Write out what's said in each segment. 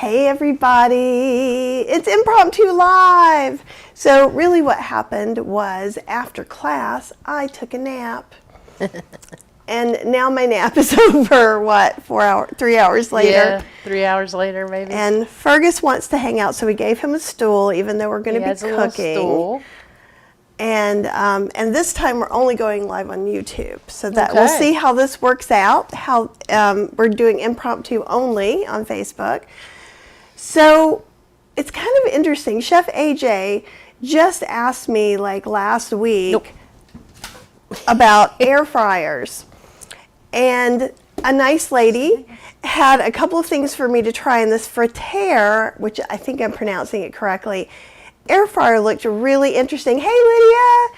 Hey everybody, it's Impromptu Live. So really what happened was after class, I took a nap. And now my nap is over, 3 hours later? Yeah, 3 hours later maybe. And Fergus wants to hang out, so we gave him a stool, even though we're going to be cooking. A stool. And this time we're only going live on YouTube, so that we'll see how this works out. How we're doing impromptu only on Facebook. So it's kind of interesting. Chef AJ just asked me like last week about air fryers, and a nice lady had a couple of things for me to try in this Fritair, which I think I'm pronouncing it correctly. Air fryer looked really interesting. Hey, Lydia.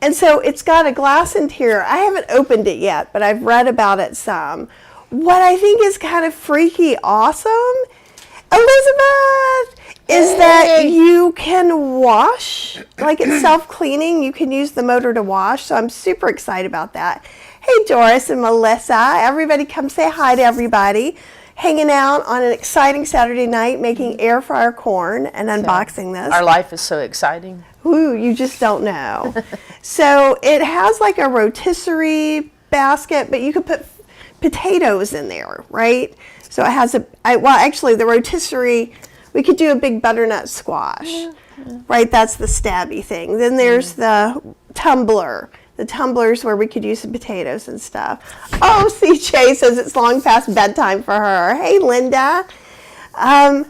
And so it's got a glass interior. I haven't opened it yet, but I've read about it some. What I think is kind of freaky awesome, Elizabeth, is that you can wash, like it's self-cleaning. You can use the motor to wash, so I'm super excited about that. Hey, Doris and Melissa. Everybody come say hi to everybody. Hanging out on an exciting Saturday night, making air fryer corn and unboxing this. Our life is so exciting. Ooh, you just don't know. So it has like a rotisserie basket, but you could put potatoes in there, right? So it has actually the rotisserie, we could do a big butternut squash, right? That's the stabby thing. Then there's the tumbler. The tumblers where we could use some potatoes and stuff. Oh, CJ says it's long past bedtime for her. Hey, Linda. Well,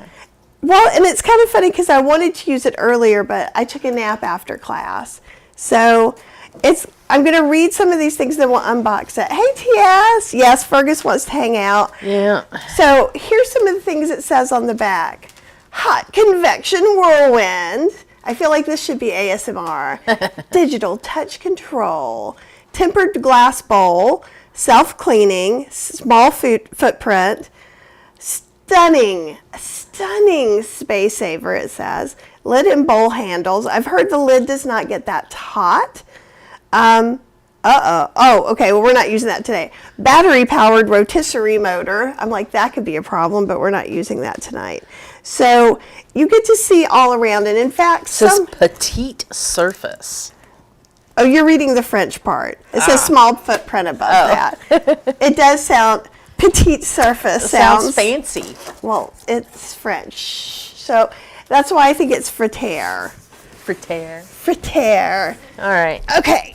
and it's kind of funny because I wanted to use it earlier, but I took a nap after class. So I'm going to read some of these things, then we'll unbox it. Hey, TS. Yes, Fergus wants to hang out. Yeah. So here's some of the things it says on the back. Hot convection whirlwind. I feel like this should be ASMR. Digital touch control, tempered glass bowl, self-cleaning, small footprint, stunning space saver, it says. Lid and bowl handles. I've heard the lid does not get that taut. Oh, okay, well, we're not using that today. Battery-powered rotisserie motor. I'm like, that could be a problem, but we're not using that tonight. So you get to see all around, and in fact, it says petite surface. Oh, you're reading the French part. It says small footprint above that. It does sound, petite surface It sounds fancy. Well, it's French. So that's why I think it's Fritair. Fritair. All right. Okay.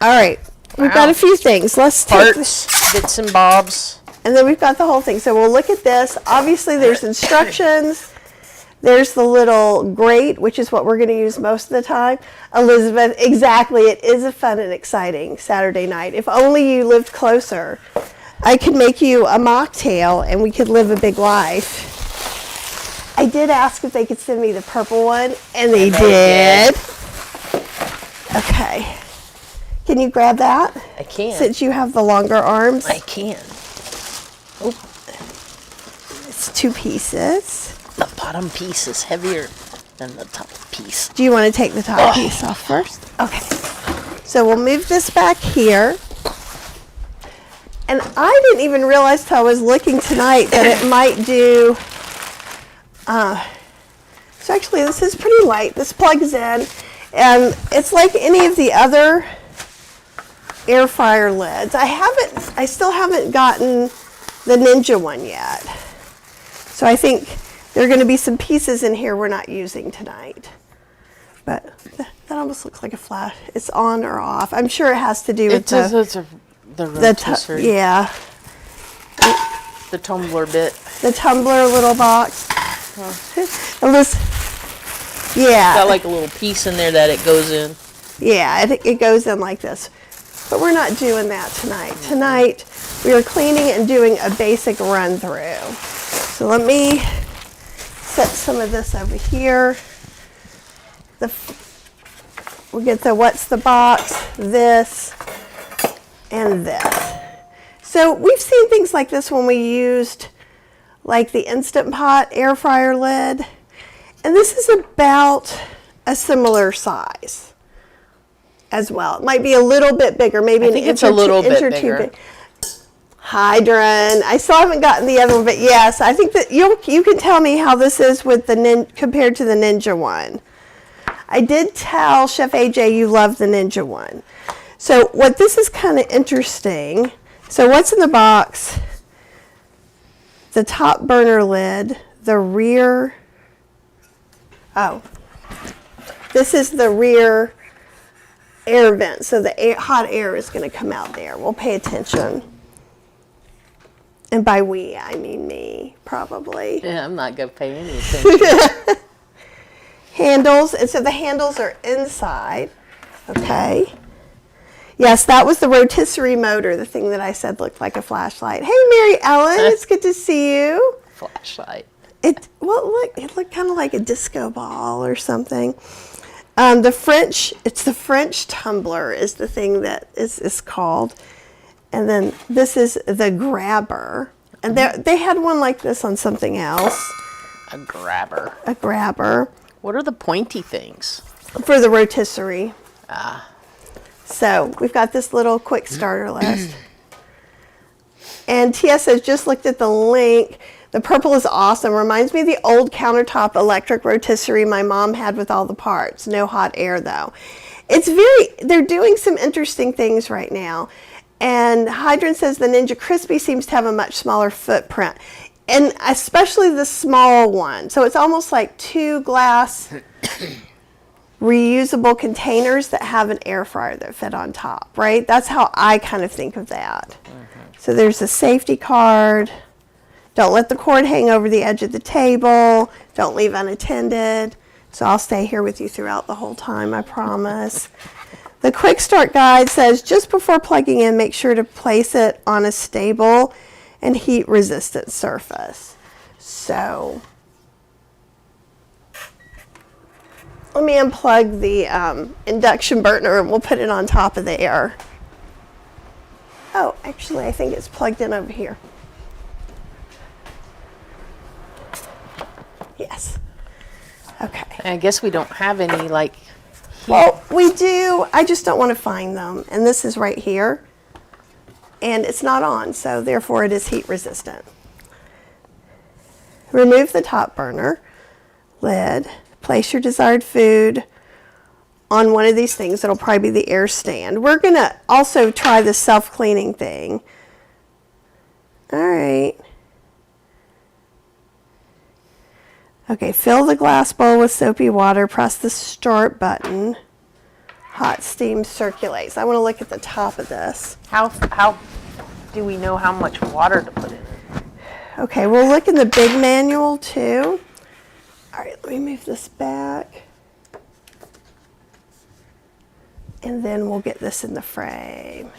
All right. We've got a few things. Let's take parts, bits and bobs. And then we've got the whole thing. So we'll look at this. Obviously, there's instructions. There's the little grate, which is what we're going to use most of the time. Elizabeth, exactly. It is a fun and exciting Saturday night. If only you lived closer. I could make you a mocktail, and we could live a big life. I did ask if they could send me the purple one, and they did. Okay. Can you grab that? I can. Since you have the longer arms. I can. Oh. It's 2 pieces. The bottom piece is heavier than the top piece. Do you want to take the top piece off first? Okay. So we'll move this back here. And I didn't even realize till I was looking tonight that it might do... so actually this is pretty light. This plugs in. And it's like any of the other air fryer lids. I still haven't gotten the Ninja one yet. So I think there are going to be some pieces in here we're not using tonight. But that almost looks like a flash. It's on or off. I'm sure it has to do with the rotisserie. Yeah. The tumbler bit. The tumbler little box. Yeah. Got like a little piece in there that it goes in. Yeah, it goes in like this. But we're not doing that tonight. Tonight, we are cleaning and doing a basic run through. So let me set some of this over here. We'll get the what's the box, this, and this. So we've seen things like this when we used like the Instant Pot air fryer lid. And this is about a similar size as well. It might be a little bit bigger, maybe I think it's a little bit bigger. Hydran. I still haven't gotten the other one, but yes, I think that you can tell me how this is with the compared to the Ninja one. I did tell Chef AJ you love the Ninja one. So what this is kind of interesting. So what's in the box? The top burner lid, the rear. Oh, this is the rear air vent. So the hot air is going to come out there. We'll pay attention. And by we, I mean me, probably. Yeah, I'm not going to pay any attention. Handles, and so the handles are inside. Okay. Yes, that was the rotisserie motor, the thing that I said looked like a flashlight. Hey, Mary Ellen, it's good to see you. Flashlight. It looked kind of like a disco ball or something. It's the French tumbler is the thing that is called. And then this is the grabber. And they had one like this on something else. A grabber. A grabber. What are the pointy things? For the rotisserie. Ah. So we've got this little quick starter list. And TS says, just looked at the link. The purple is awesome. Reminds me of the old countertop electric rotisserie my mom had with all the parts. No hot air though. They're doing some interesting things right now. And Hydran says the Ninja Crispy seems to have a much smaller footprint. And especially the small one. So it's almost like 2 glass reusable containers that have an air fryer that fit on top, right? That's how I kind of think of that. So there's a safety card. Don't let the cord hang over the edge of the table. Don't leave unattended. So I'll stay here with you throughout the whole time, I promise. The quick start guide says just before plugging in, make sure to place it on a stable and heat resistant surface. So let me unplug the induction burner and we'll put it on top of there. Oh, actually I think it's plugged in over here. Yes. Okay. I guess we don't have any like heat. Well, we do. I just don't want to find them. And this is right here. And it's not on, so therefore it is heat resistant. Remove the top burner lid. Place your desired food on one of these things. It'll probably be the air stand. We're going to also try the self-cleaning thing. All right. Okay, fill the glass bowl with soapy water. Press the start button. Hot steam circulates. I want to look at the top of this. How do we know how much water to put in it? Okay, we'll look in the big manual too. All right, let me move this back. And then we'll get this in the frame.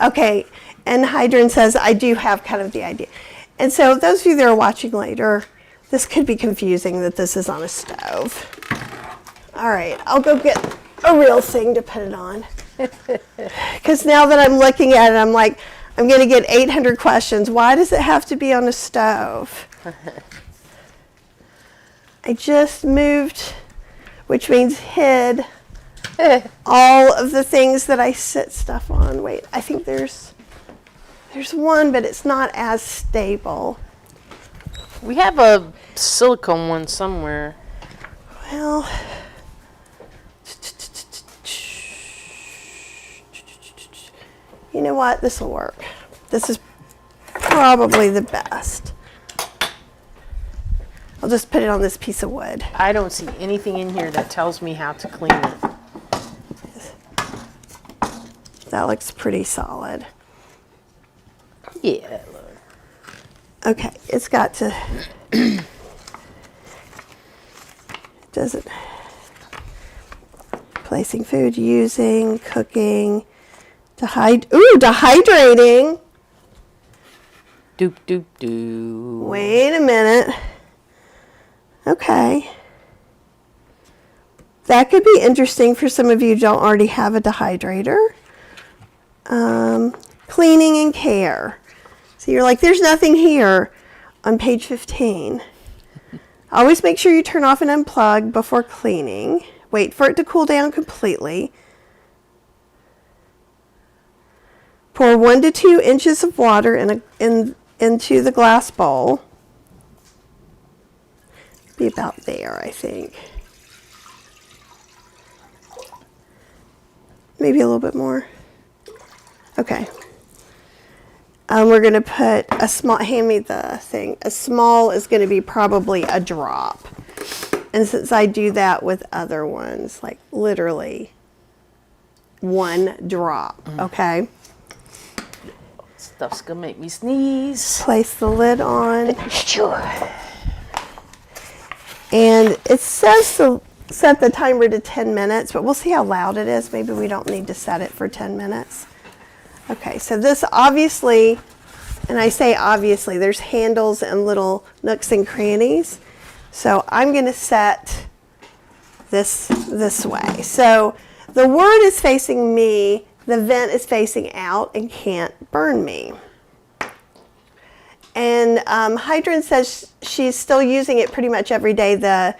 Okay, and Hydran says, I do have kind of the idea. And so those of you that are watching later, this could be confusing that this is on a stove. All right, I'll go get a real thing to put it on. Because now that I'm looking at it, I'm like, I'm going to get 800 questions. Why does it have to be on a stove? I just moved, which means hid all of the things that I sit stuff on. Wait, I think there's one, but it's not as stable. We have a silicone one somewhere. Well, you know what? This will work. This is probably the best. I'll just put it on this piece of wood. I don't see anything in here that tells me how to clean it. That looks pretty solid. Yeah, look. Okay, it's got to, doesn't, placing food, using, cooking, dehydrating. Doop, doop, doop. Wait a minute. Okay. That could be interesting for some of you who don't already have a dehydrator. Cleaning and care. So you're like, there's nothing here on page 15. Always make sure you turn off and unplug before cleaning. Wait for it to cool down completely. Pour 1 to 2 inches of water into the glass bowl. Be about there, I think. Maybe a little bit more. Okay. We're going to put a small, hand me the thing. A small is going to be probably a drop. And since I do that with other ones, like literally 1 drop, okay? Stuff's gonna make me sneeze. Place the lid on. Sure. And it says to set the timer to 10 minutes, but we'll see how loud it is. Maybe we don't need to set it for 10 minutes. Okay, so this obviously, and I say obviously, there's handles and little nooks and crannies. So I'm going to set this way. So the word is facing me, the vent is facing out and can't burn me. And Hydran says she's still using it pretty much every day, the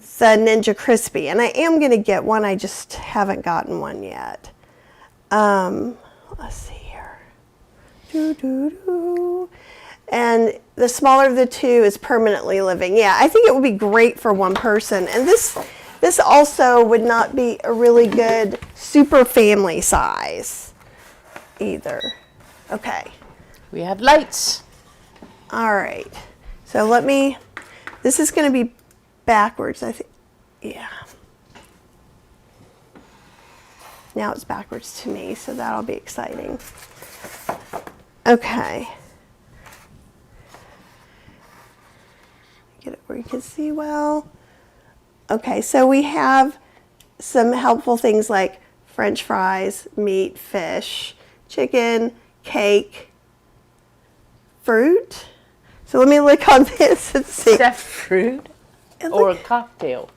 Ninja Crispy. And I am going to get one, I just haven't gotten one yet. Let's see here. And the smaller of the two is permanently living. Yeah, I think it would be great for one person. And this also would not be a really good super family size either. Okay. We have lights. All right. So this is going to be backwards, I think. Yeah. Now it's backwards to me, so that'll be exciting. Okay. Get it where you can see well. Okay, so we have some helpful things like French fries, meat, fish, chicken, cake, fruit. So let me look on this and see. Is that fruit or a cocktail?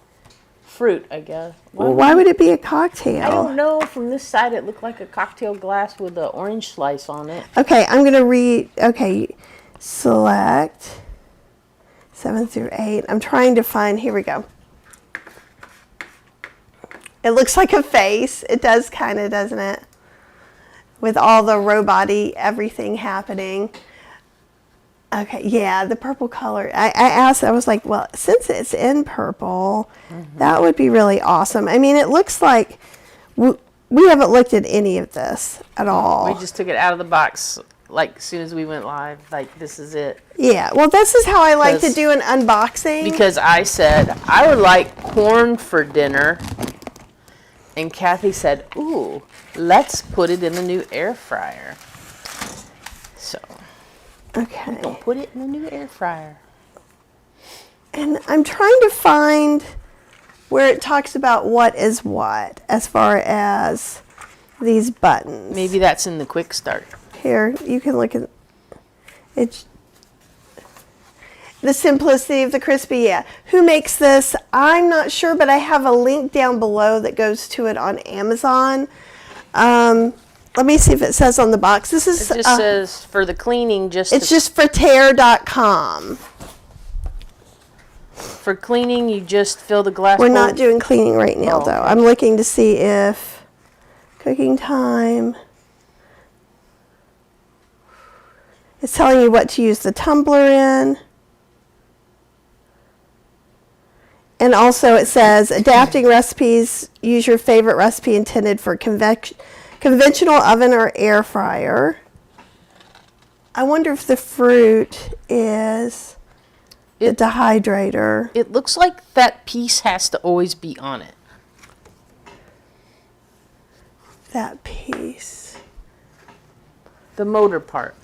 Fruit, I guess. Well, why would it be a cocktail? I don't know. From this side, it looked like a cocktail glass with an orange slice on it. Okay, I'm going to read. Okay, select 7 through 8. I'm trying to find. Here we go. It looks like a face. It does kind of, doesn't it? With all the robot-y everything happening. Okay, yeah, the purple color. I asked, I was like, well, since it's in purple, that would be really awesome. I mean, it looks like we haven't looked at any of this at all. We just took it out of the box, like, as soon as we went live. Like, this is it. Yeah, well, this is how I like to do an unboxing. Because I said, I would like corn for dinner. And Kathy said, ooh, let's put it in the new air fryer. So... Okay. Don't put it in the new air fryer. And I'm trying to find where it talks about what is what as far as these buttons. Maybe that's in the quick start. Here, you can look at it. The simplicity of the crispy, yeah. Who makes this? I'm not sure, but I have a link down below that goes to it on Amazon. Let me see if it says on the box. This is. It just says for the cleaning, just. It's just Fritair.com. For cleaning, you just fill the glass. We're not doing cleaning right now, though. I'm looking to see if cooking time. It's telling you what to use the tumbler in. And also it says adapting recipes. Use your favorite recipe intended for conventional oven or air fryer. I wonder if the fruit is the dehydrator. It looks like that piece has to always be on it. That piece. The motor part.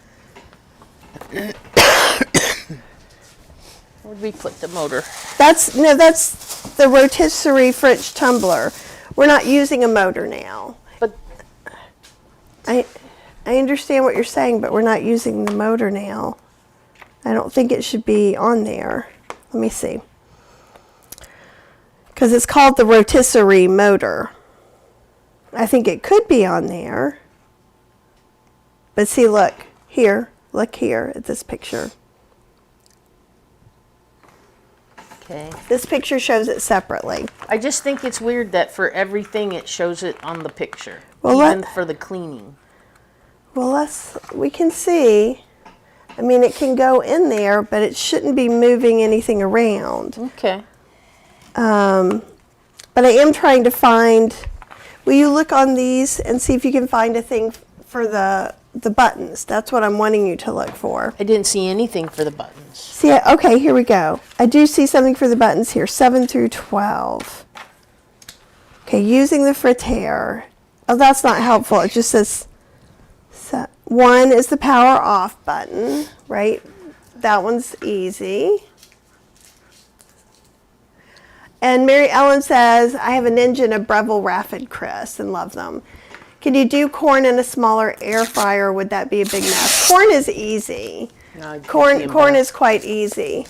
Where'd we put the motor? That's the rotisserie French tumbler. We're not using a motor now. But I understand what you're saying, but we're not using the motor now. I don't think it should be on there. Let me see. Because it's called the rotisserie motor. I think it could be on there. But see, look here at this picture. okay. This picture shows it separately. I just think it's weird that for everything it shows it on the picture. Well, even for the cleaning. Well, we can see. I mean, it can go in there, but it shouldn't be moving anything around. Okay. But I am trying to find, will you look on these and see if you can find a thing for the buttons? That's what I'm wanting you to look for. I didn't see anything for the buttons. See, okay, here we go. I do see something for the buttons here, 7 through 12. Okay, using the Fritair. Oh, that's not helpful. It just says, 1 is the power off button, right? That one's easy. And Mary Ellen says, I have a Ninja and a Breville Rapid Crisp and love them. Can you do corn in a smaller air fryer? Would that be a big mess? Corn is easy. No, Corn is quite easy.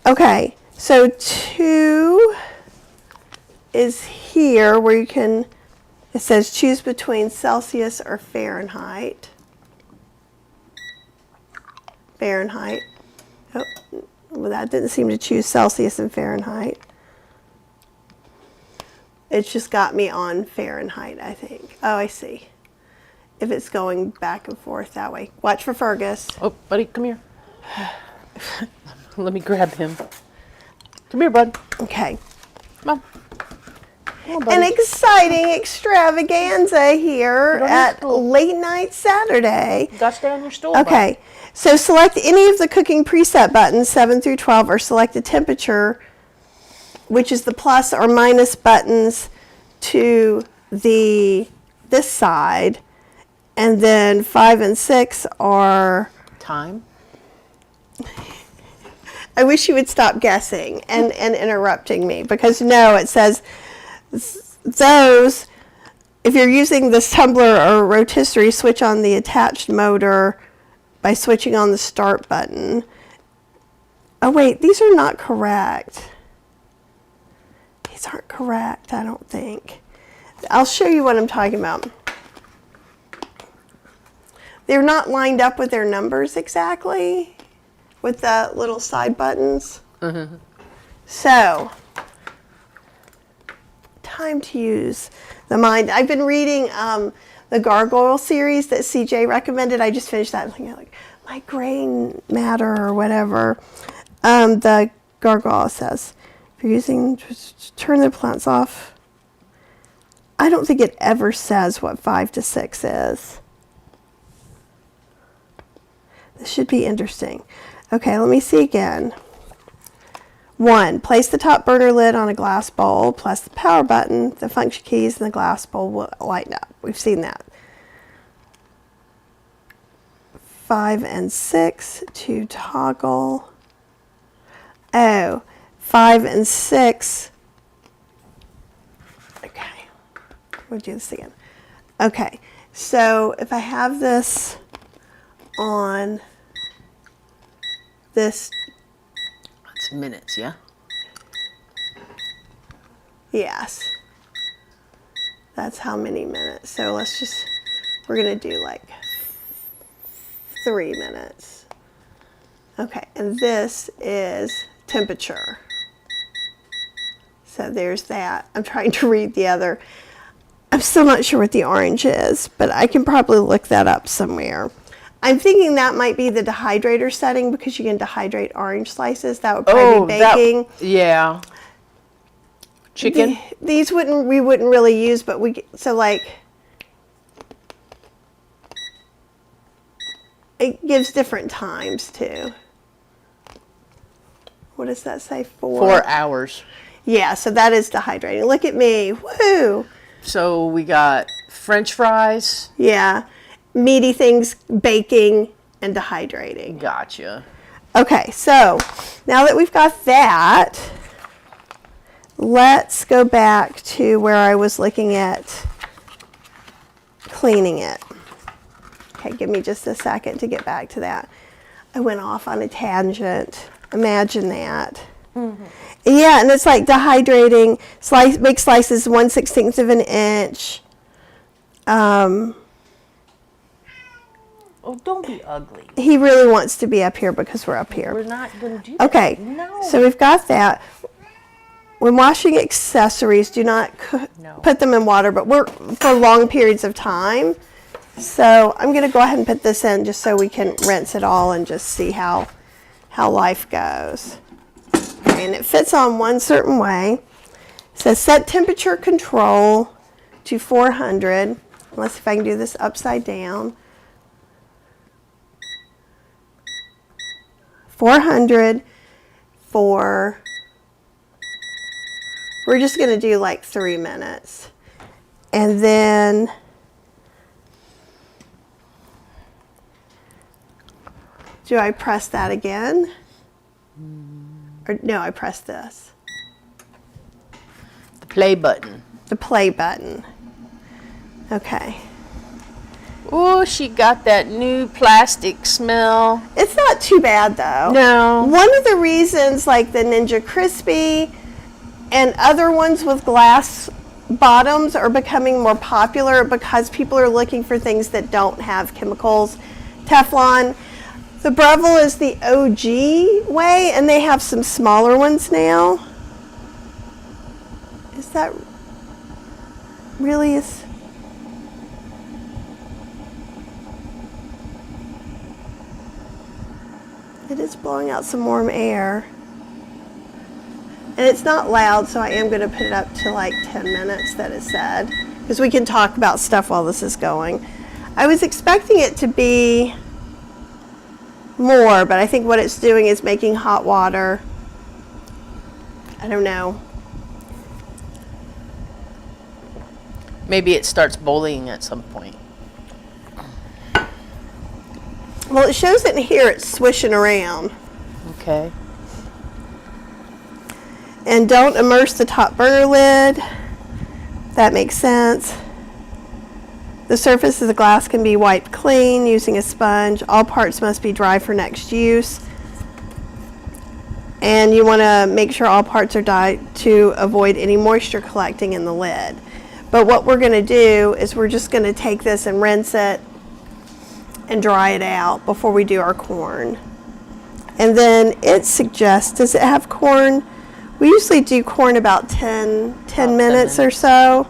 Okay, so 2 is here where you can, it says choose between Celsius or Fahrenheit. Fahrenheit. Oh, well, that didn't seem to choose Celsius and Fahrenheit. It's just got me on Fahrenheit, I think. Oh, I see. If it's going back and forth that way. Watch for Fergus. Oh, buddy, come here. Let me grab him. Come here, bud. Okay. Come on. Come on, An buddy. exciting extravaganza here at Late Night Saturday. You got to stay on your stool, Okay. So select any of the cooking preset buttons, 7 through 12, or select the temperature, which is the plus or minus buttons to this side. And then 5 and 6 are... Time. I wish you would stop guessing and interrupting me, because no, it says those, if you're using this tumbler or rotisserie, switch on the attached motor by switching on the start button. Oh wait, these are not correct. These aren't correct, I don't think. I'll show you what I'm talking about. They're not lined up with their numbers exactly, with the little side buttons. Mm-hmm. So, time to use the mind. I've been reading the Gargoyle series that CJ recommended. I just finished that. Like migraine matter or whatever. The Gargoyle says, if you're using, just turn the plants off. I don't think it ever says what 5 to 6 is. This should be interesting. Okay, let me see again. 1, place the top burner lid on a glass bowl, plus the power button, the function keys, and the glass bowl will light up. We've seen that. 5 and 6 to toggle. Oh, 5 and 6. Okay, we'll do this again. Okay, so if I have this on this, It's minutes, yeah? yes, that's how many minutes. So we're gonna do like 3 minutes. Okay, and this is temperature. So there's that. I'm trying to read the other. I'm still not sure what the orange is, but I can probably look that up somewhere. I'm thinking that might be the dehydrator setting, because you can dehydrate orange slices. That would probably be baking. Yeah. Chicken? These we wouldn't really use, but it gives different times too. What does that say? 4 hours. Yeah, so that is dehydrating. Look at me. Woo! So we got French fries. Yeah. Meaty things, baking, and dehydrating. Gotcha. Okay, so now that we've got that, let's go back to where I was looking at cleaning it. Okay, give me just a second to get back to that. I went off on a tangent. Imagine that. Mm-hmm. Yeah, and it's like dehydrating, make slices 1/16 of an inch. Oh, don't be ugly. He really wants to be up here because we're up here. We're not going to do that. Okay, No. so we've got that. When washing accessories, do not put them in water, but for long periods of time. So I'm going to go ahead and put this in just so we can rinse it all and just see how life goes. Okay, and it fits on one certain way. It says set temperature control to 400. Let's see if I can do this upside down. 400 for, we're just going to do like 3 minutes. And then do I press that again? Or no, I press this. The play button. The play button. Okay. Oh, she got that new plastic smell. It's not too bad though. No. One of the reasons like the Ninja Crispy and other ones with glass bottoms are becoming more popular because people are looking for things that don't have chemicals. Teflon. The Breville is the OG way, and they have some smaller ones now. Is that really is? It is blowing out some warm air. And it's not loud, so I am going to put it up to like 10 minutes that it said, because we can talk about stuff while this is going. I was expecting it to be more, but I think what it's doing is making hot water. I don't know. Maybe it starts boiling at some point. Well, it shows it in here, it's swishing around. Okay. And don't immerse the top burner lid. That makes sense. The surface of the glass can be wiped clean using a sponge. All parts must be dry for next use. And you want to make sure all parts are dry to avoid any moisture collecting in the lid. But what we're going to do is we're just going to take this and rinse it and dry it out before we do our corn. And then it suggests, does it have corn? We usually do corn about 10 minutes or so.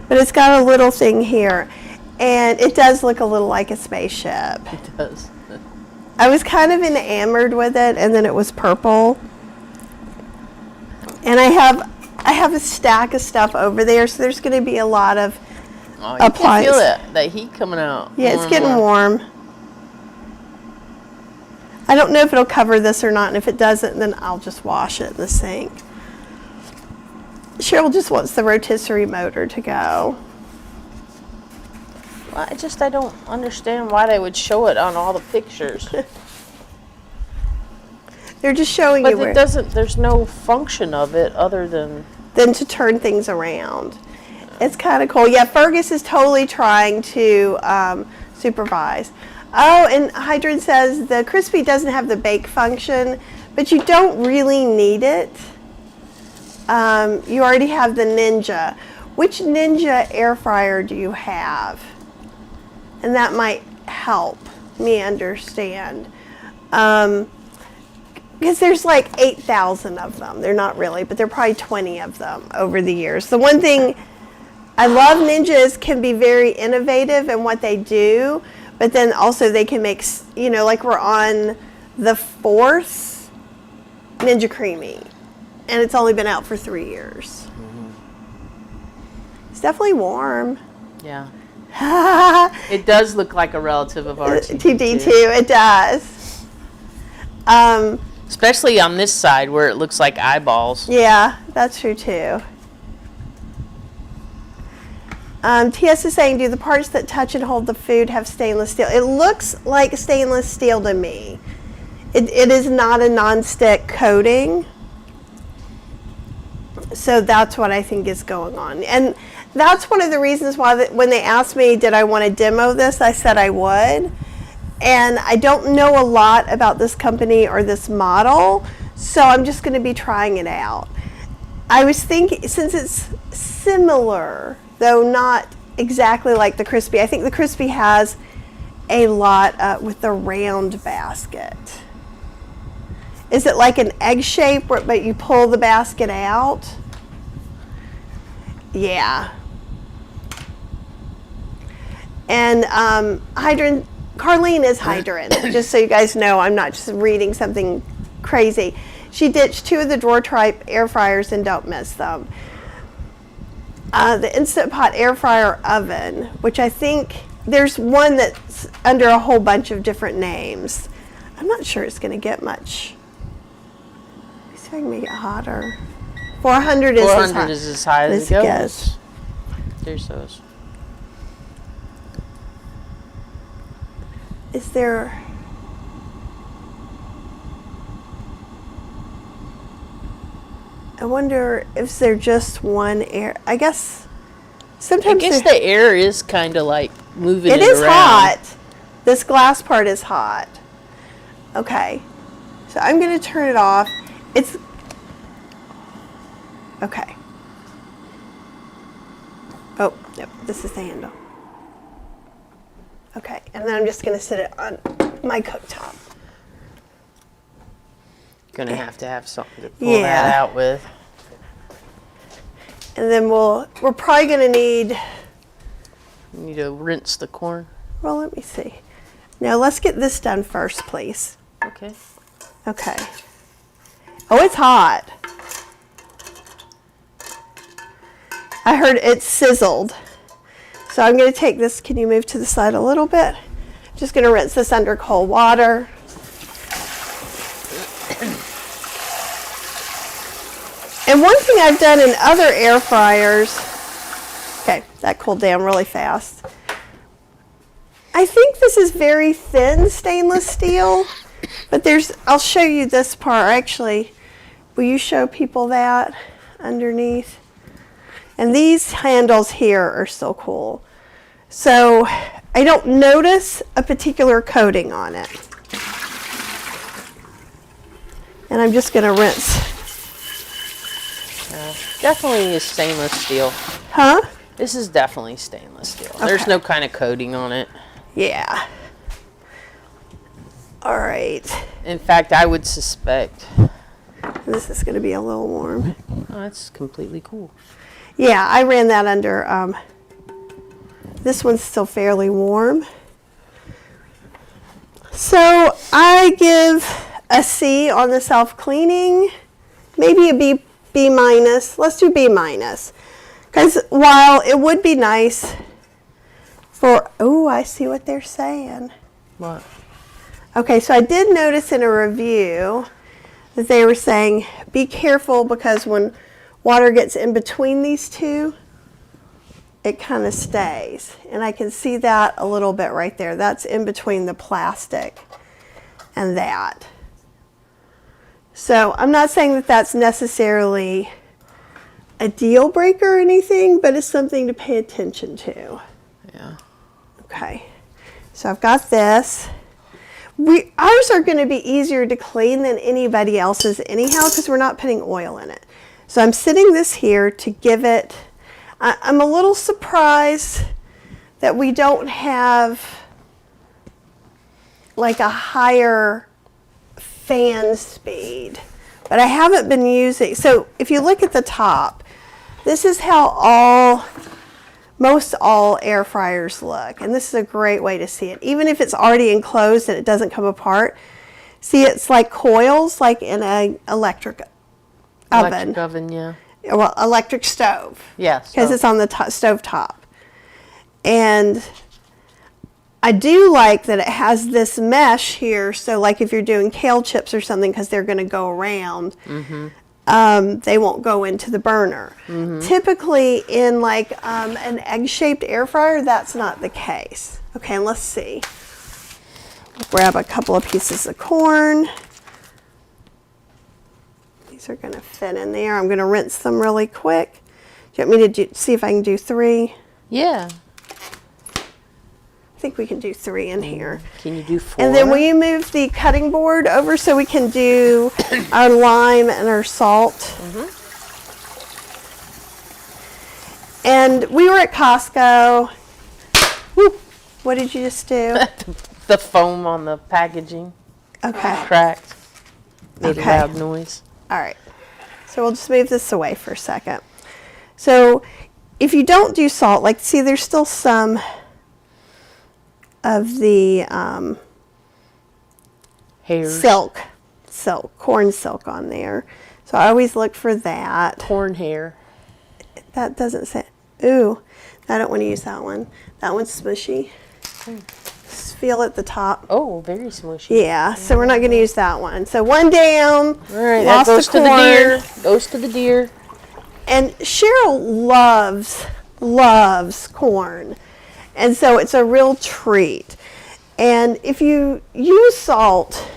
But it's got a little thing here. And it does look a little like a spaceship. It does. I was kind of enamored with it, and then it was purple. And I have a stack of stuff over there, so there's going to be a lot of You can feel it, that heat coming out. Yeah, it's getting warm. I don't know if it'll cover this or not, and if it doesn't, then I'll just wash it in the sink. Cheryl just wants the rotisserie motor to go. Well, I don't understand why they would show it on all the pictures. They're just showing But you where. it doesn't, there's no function of it other than To turn things around. It's kind of cool. Yeah, Fergus is totally trying to supervise. Oh, and Hydron says the Crispy doesn't have the bake function, but you don't really need it. You already have the Ninja. Which Ninja air fryer do you have? And that might help me understand. Because there's like 8,000 of them. They're not really, but there are probably 20 of them over the years. The one thing I love, Ninjas can be very innovative in what they do, but then also they can make, like we're on the 4th Ninja Creamy, and it's only been out for 3 years. Mm-hmm. It's definitely warm. yeah. It does look like a relative of ours. TD2, it does. Especially on this side where it looks like eyeballs. Yeah, that's true too. TS is saying, do the parts that touch and hold the food have stainless steel? It looks like stainless steel to me. It is not a non-stick coating. So that's what I think is going on. And that's one of the reasons why when they asked me, did I want to demo this, I said I would. And I don't know a lot about this company or this model, so I'm just going to be trying it out. I was thinking, since it's similar, though not exactly like the Crispy, I think the Crispy has a lot with the round basket. Is it like an egg shape, but you pull the basket out? Yeah. And Carlene is hydrant, just so you guys know, I'm not just reading something crazy. She ditched 2 of the drawer type air fryers and don't miss them. The Instant Pot air fryer oven, which I think there's one that's under a whole bunch of different names. I'm not sure it's going to get much. Let me see if I can make it hotter. 400 is as high as it goes. There's those. Is there... I wonder if they're just one air. I guess sometimes the air is kind of like moving it around. It is hot. This glass part is hot. Okay. So I'm going to turn it off. It's okay. Oh, yep. This is the handle. Okay. And then I'm just going to sit it on my cooktop. Gonna have to have something to pull that out with. And then we're probably gonna need to rinse the corn. Well, let me see. Now let's get this done first, please. Okay. Okay. Oh, it's hot. I heard it sizzled. So I'm gonna take this, can you move to the side a little bit? Just gonna rinse this under cold water. And one thing I've done in other air fryers, okay, that cooled down really fast. I think this is very thin stainless steel, but I'll show you this part. Actually, will you show people that underneath? And these handles here are still cool. So I don't notice a particular coating on it. And I'm just gonna rinse. Definitely is stainless steel. Huh? This is definitely stainless steel. Okay. There's no kind of coating on it. Yeah. All right. In fact, I would suspect. This is going to be a little warm. Oh, that's completely cool. Yeah, I ran that under. This one's still fairly warm. So I give a C on the self-cleaning, maybe a B minus. Let's do B minus. Because while it would be nice for, oh, I see what they're saying. What? Okay, so I did notice in a review that they were saying, be careful because when water gets in between these two, it kind of stays. And I can see that a little bit right there. That's in between the plastic and that. So I'm not saying that that's necessarily a deal breaker or anything, but it's something to pay attention to. Yeah. Okay, so I've got this. Ours are going to be easier to clean than anybody else's anyhow because we're not putting oil in it. So I'm sitting this here to give it, I'm a little surprised that we don't have like a higher fan speed, but I haven't been using, so if you look at the top, this is how most all air fryers look, and this is a great way to see it. Even if it's already enclosed and it doesn't come apart, see it's like coils, like in an electric oven. Electric oven, yeah. Well, electric stove. Yes. Because it's on the stove top. And I do like that it has this mesh here, so like if you're doing kale chips or something, because they're going to go around, they won't go into the burner. Typically in like an egg-shaped air fryer, that's not the case. Okay, and let's see. Grab a couple of pieces of corn. These are going to fit in there. I'm going to rinse them really quick. Do you want me to see if I can do 3? Yeah. I think we can do 3 in here. Can you do 4? And then will you move the cutting board over so we can do our lime and our salt? And we were at Costco. Woo. What did you just do? The foam on the packaging Okay. cracked. Made Okay. a loud noise. All right. So we'll just move this away for a second. So if you don't do salt, like see there's still some of the Hairs. corn silk on there. So I always look for that. Corn hair. That doesn't say, ooh, I don't want to use that one. That one's smushy. Just feel at the top. Oh, very smushy. Yeah, so we're not going to use that one. So one down. All right, lost that goes the to the corn. deer. Goes to the deer. And Cheryl loves corn. And so it's a real treat. And if you use salt,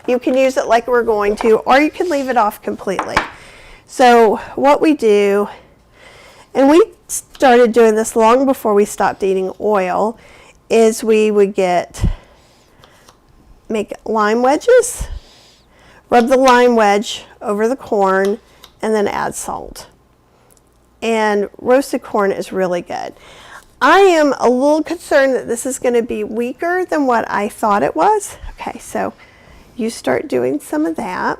you can use it like we're going to, or you can leave it off completely. So what we do, and we started doing this long before we stopped eating oil, is we would make lime wedges, rub the lime wedge over the corn, and then add salt. And roasted corn is really good. I am a little concerned that this is going to be weaker than what I thought it was. Okay, so you start doing some of that.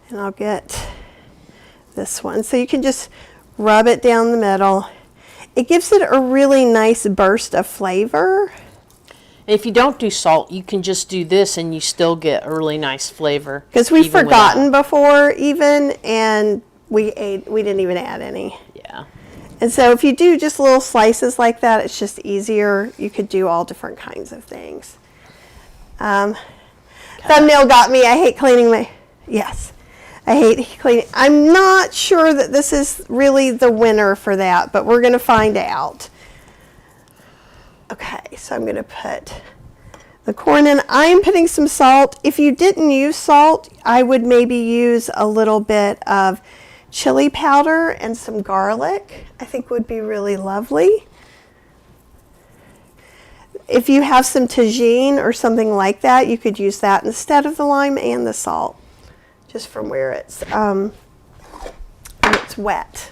And I'll get this one. So you can just rub it down the middle. It gives it a really nice burst of flavor. If you don't do salt, you can just do this and you still get a really nice flavor. Because we've forgotten before even, and we didn't even add any. Yeah. And so if you do just little slices like that, it's just easier. You could do all different kinds of things. Thumbnail got me. I hate cleaning my, yes. I hate cleaning. I'm not sure that this is really the winner for that, but we're going to find out. Okay, so I'm going to put the corn in. I am putting some salt. If you didn't use salt, I would maybe use a little bit of chili powder and some garlic. I think would be really lovely. If you have some tagine or something like that, you could use that instead of the lime and the salt, just from where it's wet.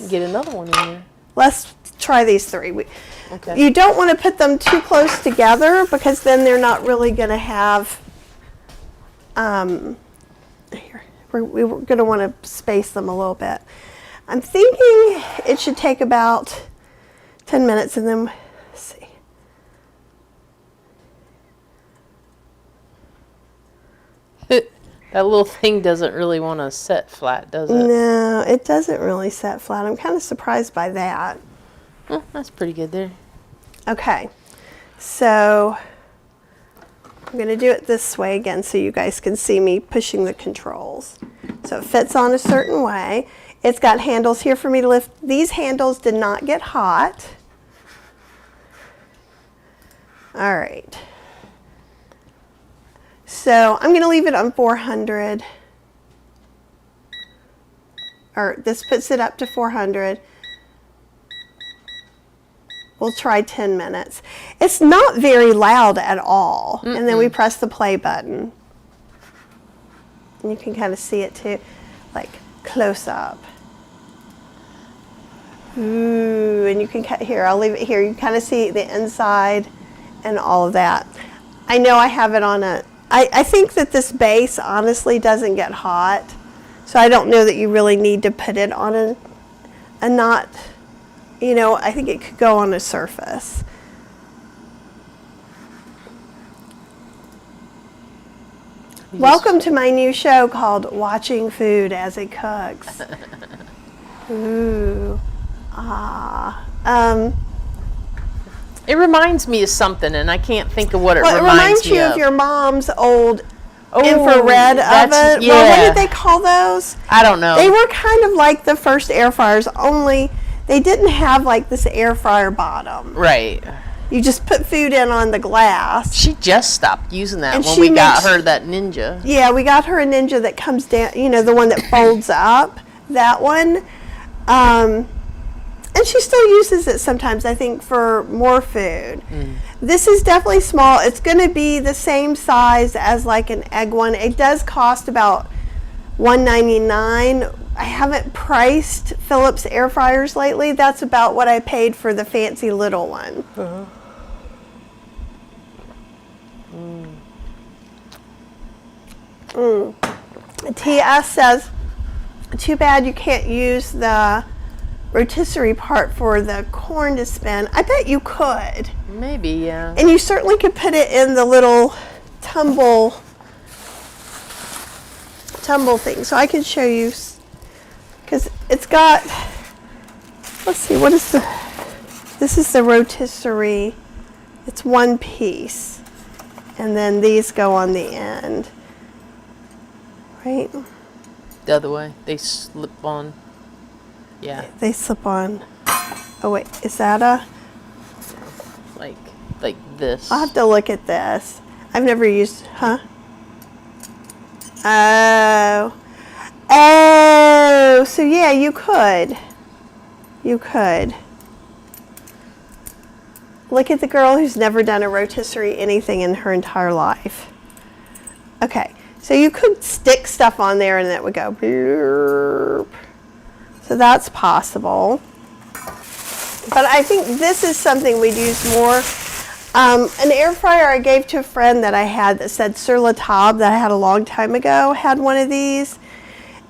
Get another one in there. Let's try these three. Okay. You don't want to put them too close together because then they're not really going to have. Here, we're going to want to space them a little bit. I'm thinking it should take about 10 minutes, and then let's see. That little thing doesn't really want to set flat, does it? No, it doesn't really set flat. I'm kind of surprised by that. Oh, that's pretty good there. Okay, so I'm going to do it this way again so you guys can see me pushing the controls. So it fits on a certain way. It's got handles here for me to lift. These handles did not get hot. All right. So I'm going to leave it on 400. Or this puts it up to 400. We'll try 10 minutes. It's not very loud at all. And then we press the play button. And you can kind of see it too, like close up. Ooh, and you can here, I'll leave it here. You kind of see the inside and all of that. I know I have it on I think that this base honestly doesn't get hot. So I don't know that you really need to put it on a not, you know, I think it could go on a surface. Welcome to my new show called Watching Food as It Cooks. Ooh. It reminds me of something, and I can't think of what it Well, reminds me you of. of your mom's old infrared oven. Yeah. Well, what did they call those? I don't know. They were kind of like the first air fryers, only they didn't have like this air fryer bottom. Right. You just put food in on the glass. She just stopped using that And when she we got makes- her that Ninja. Yeah, we got her a Ninja that comes down, you know, the one that folds up, that one. And she still uses it sometimes, I think, for more food. This is definitely small. It's going to be the same size as like an egg one. It does cost about $1.99. I haven't priced Philips air fryers lately. That's about what I paid for the fancy little one. TS says, too bad you can't use the rotisserie part for the corn to spin. I bet you could. Maybe, yeah. And you certainly could put it in the little tumble thing. So I can show you, because it's got, let's see, what is this is the rotisserie. It's one piece. And then these go on the end. Right? The other way. They slip on. Yeah. They slip on. Oh wait, is that a? Like this. I'll have to look at this. I've never used, huh? Oh, so yeah, you could. You could. Look at the girl who's never done a rotisserie anything in her entire life. Okay, so you could stick stuff on there and it would go burp. So that's possible. But I think this is something we'd use more. An air fryer I gave to a friend that I had that said Sur La Table that I had a long time ago had one of these.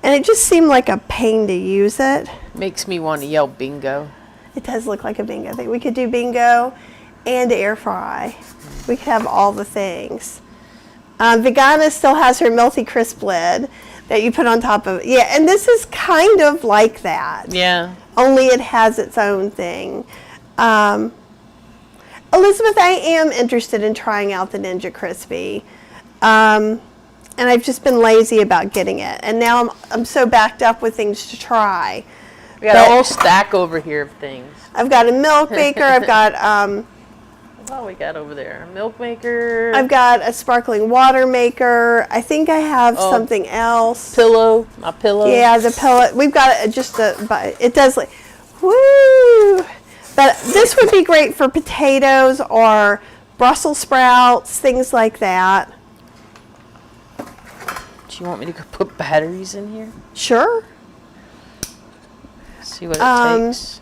And it just seemed like a pain to use it. Makes me want to yell bingo. It does look like a bingo thing. We could do bingo and air fry. We could have all the things. Vegana still has her Melty Crisp lid that you put on top of it. Yeah, and this is kind of like that. Yeah. Only it has its own thing. Elizabeth, I am interested in trying out the Ninja Crispy. And I've just been lazy about getting it. And now I'm so backed up with things to try. We got a whole stack over here of things. I've got a milk maker. I've got What we got over there? A milk maker. I've got a sparkling water maker. I think I have something else. Pillow. My pillow. Yeah, the pillow. We've got it does like, woo! But this would be great for potatoes or Brussels sprouts, things like that. Do you want me to go put batteries in here? Sure. See what it takes.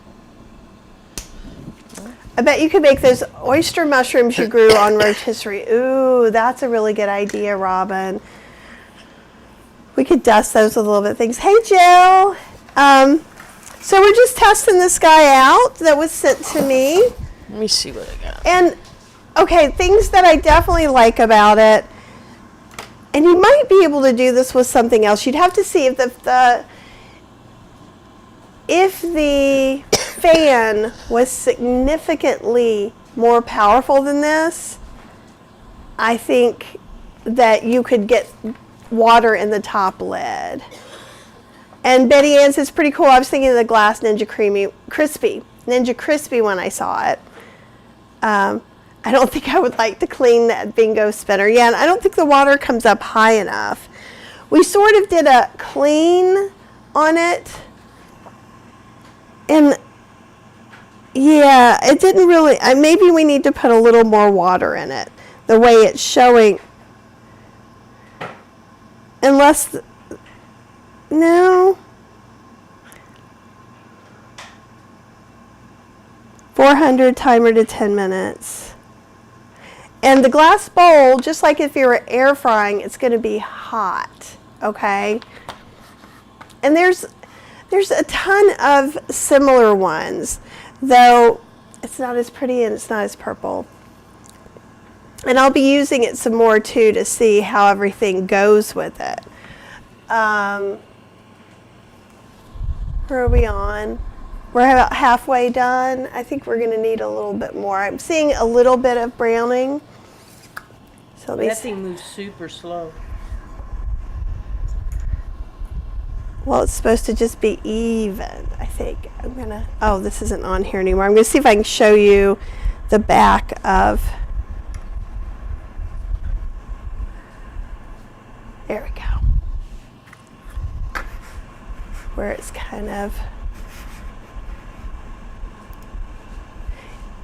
I bet you could make those oyster mushrooms you grew on rotisserie. Ooh, that's a really good idea, Robin. We could dust those with a little bit of things. Hey, Jill. So we're just testing this guy out that was sent to me. Let me see what I got. And, okay, things that I definitely like about it, and you might be able to do this with something else. You'd have to see if the fan was significantly more powerful than this. I think that you could get water in the top lid. And Betty Ann says, pretty cool. I was thinking of the glass Ninja Crispy when I saw it. I don't think I would like to clean that bingo spinner. Yeah, and I don't think the water comes up high enough. We sort of did a clean on it. And yeah, it didn't really, maybe we need to put a little more water in it, the way it's showing. Unless, no. 400 timer to 10 minutes. And the glass bowl, just like if you were air frying, it's going to be hot, okay? And there's a ton of similar ones, though it's not as pretty and it's not as purple. And I'll be using it some more too to see how everything goes with it. Where are we on? We're about halfway done. I think we're going to need a little bit more. I'm seeing a little bit of browning. So let me That thing moves super slow. Well, it's supposed to just be even, I think. Oh, this isn't on here anymore. I'm going to see if I can show you the back of, there we go. Where it's kind of,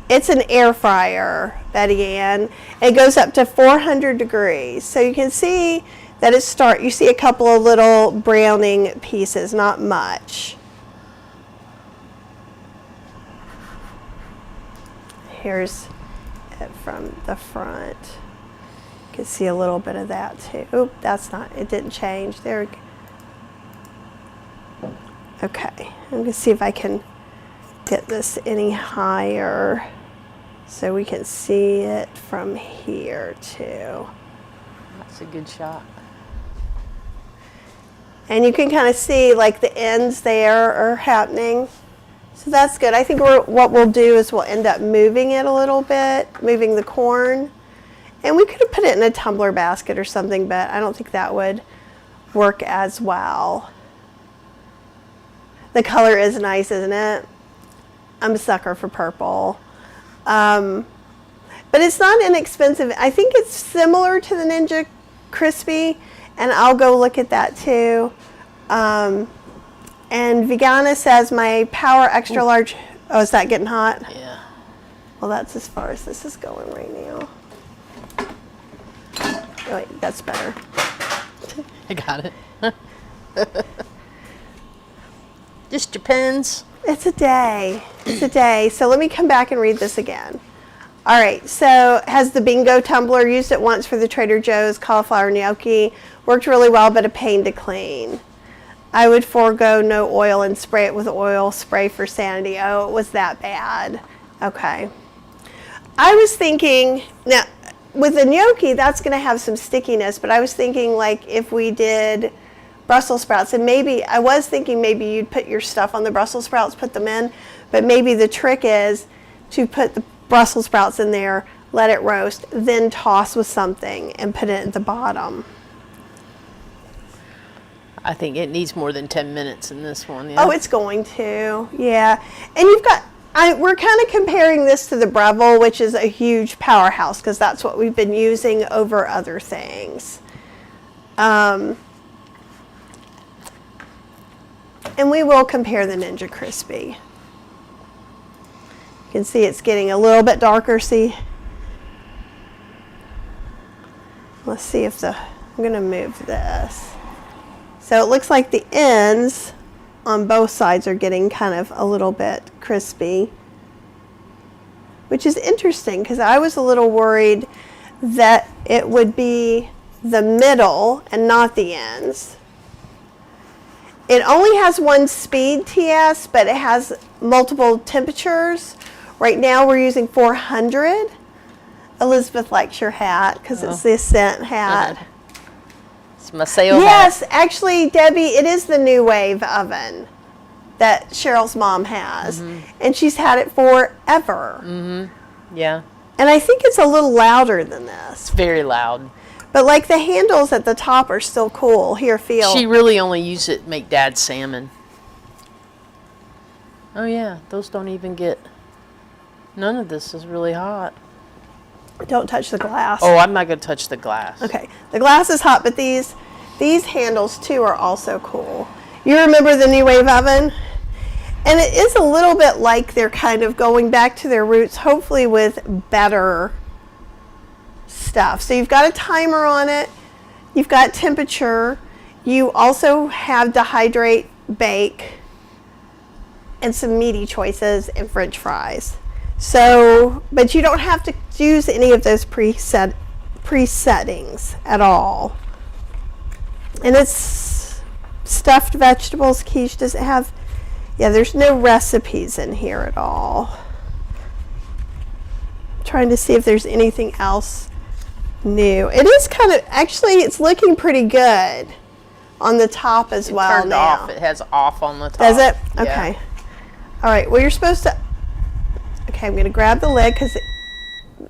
it's an air fryer, Betty Ann. It goes up to 400 degrees. So you can see that you see a couple of little browning pieces, not much. Here's it from the front. You can see a little bit of that too. Oop, it didn't change. There we go. Okay, I'm gonna see if I can get this any higher so we can see it from here too. That's a good shot. And you can kind of see like the ends there are happening. So that's good. I think what we'll do is we'll end up moving it a little bit, moving the corn. And we could have put it in a tumbler basket or something, but I don't think that would work as well. The color is nice, isn't it? I'm a sucker for purple. But it's not inexpensive. I think it's similar to the Ninja Crispy, and I'll go look at that too. And Vegana says my Power Extra Large. Oh, is that getting hot? Yeah. Well, that's as far as this is going right now. Oh, wait, that's better. I got it. Just your pens. It's a day. It's a day. So let me come back and read this again. All right. So has the Bingo tumbler, used it once for the Trader Joe's cauliflower gnocchi. Worked really well, but a pain to clean. I would forego no oil and spray it with oil spray for sanity. Oh, it was that bad. Okay. I was thinking, now with the gnocchi, that's going to have some stickiness, but I was thinking like if we did Brussels sprouts, and maybe, I was thinking maybe you'd put your stuff on the Brussels sprouts, put them in, but maybe the trick is to put the Brussels sprouts in there, let it roast, then toss with something and put it at the bottom. I think it needs more than 10 minutes in this one. Yeah? Oh, it's going to, yeah. And you've got, we're kind of comparing this to the Breville, which is a huge powerhouse because that's what we've been using over other things. And we will compare the Ninja Crispy. You can see it's getting a little bit darker. See? Let's see if I'm going to move this. So it looks like the ends on both sides are getting kind of a little bit crispy, which is interesting because I was a little worried that it would be the middle and not the ends. It only has one speed TS, but it has multiple temperatures. Right now we're using 400. Elizabeth likes your hat because it's the Ascent hat. It's my sale hat. Yes, actually, Debbie, it is the New Wave oven that Cheryl's mom has. And she's had it forever. Yeah. And I think it's a little louder than this. It's very loud. But like the handles at the top are still cool. Here, feel. She really only used it to make Dad's salmon. Oh yeah, those don't even get, none of this is really hot. Don't touch the glass. Oh, I'm not going to touch the glass. Okay, the glass is hot, but these handles too are also cool. You remember the New Wave oven? And it is a little bit like they're kind of going back to their roots, hopefully with better stuff. So you've got a timer on it, you've got temperature, you also have dehydrate, bake, and some meaty choices and French fries. So, but you don't have to use any of those presettings at all. And it's stuffed vegetables. Quiche, does it have, yeah, there's no recipes in here at all. I'm trying to see if there's anything else new. It is kind of, actually it's looking pretty good on the top as well Turned now. off. It has off on the top. Does it? Yeah. Okay. All right, well you're supposed to, okay, I'm going to grab the lid because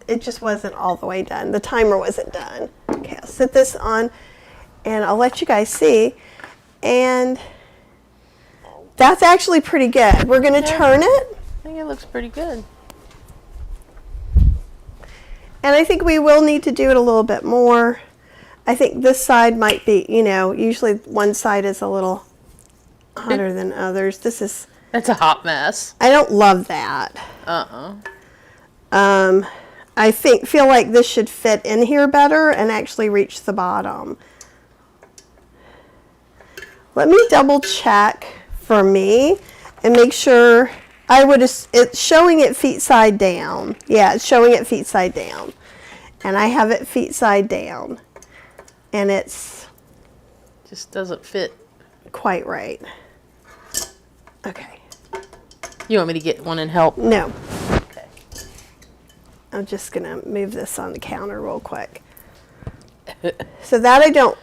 it just wasn't all the way done. The timer wasn't done. Okay, I'll set this on and I'll let you guys see. And that's actually pretty good. We're going to turn it. I think it looks pretty good. And I think we will need to do it a little bit more. I think this side might be, you know, usually one side is a little hotter than others. This is, It's a hot mess. I don't love that. I feel like this should fit in here better and actually reach the bottom. Let me double check for me and make sure. It's showing it feet side down. Yeah, it's showing it feet side down. And I have it feet side down. And it's Just doesn't fit. quite right. Okay. You want me to get one and help? No. Okay. I'm just going to move this on the counter real quick. So that I don't...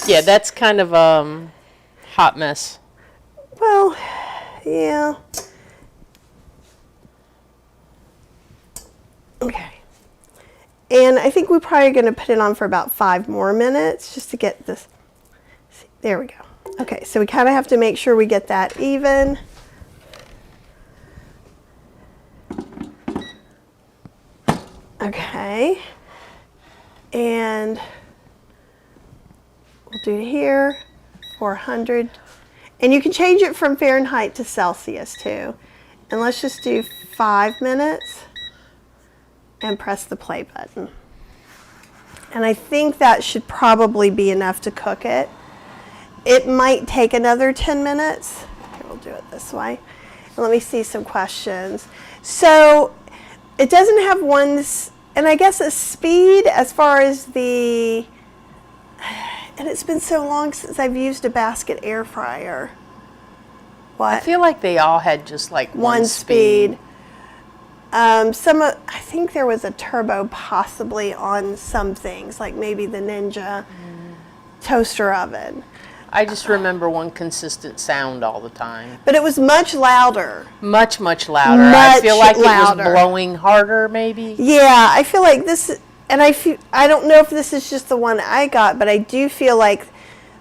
Yeah, that's kind of hot mess. Well, yeah. Okay. And I think we're probably going to put it on for about 5 more minutes just to get this. There we go. Okay, so we kind of have to make sure we get that even. Okay. And we'll do here, 400. And you can change it from Fahrenheit to Celsius too. And let's just do 5 minutes and press the play button. And I think that should probably be enough to cook it. It might take another 10 minutes. Here, we'll do it this way. And let me see some questions. So it doesn't have one, and I guess a speed as far as the, and it's been so long since I've used a basket air fryer. What? I feel like they all had just like one speed. I think there was a turbo possibly on some things, like maybe the Ninja toaster oven. I just remember one consistent sound all the time. But it was much louder. Much louder. I feel like louder. It was blowing harder, maybe. Yeah, I feel like this, and I don't know if this is just the one I got, but I do feel like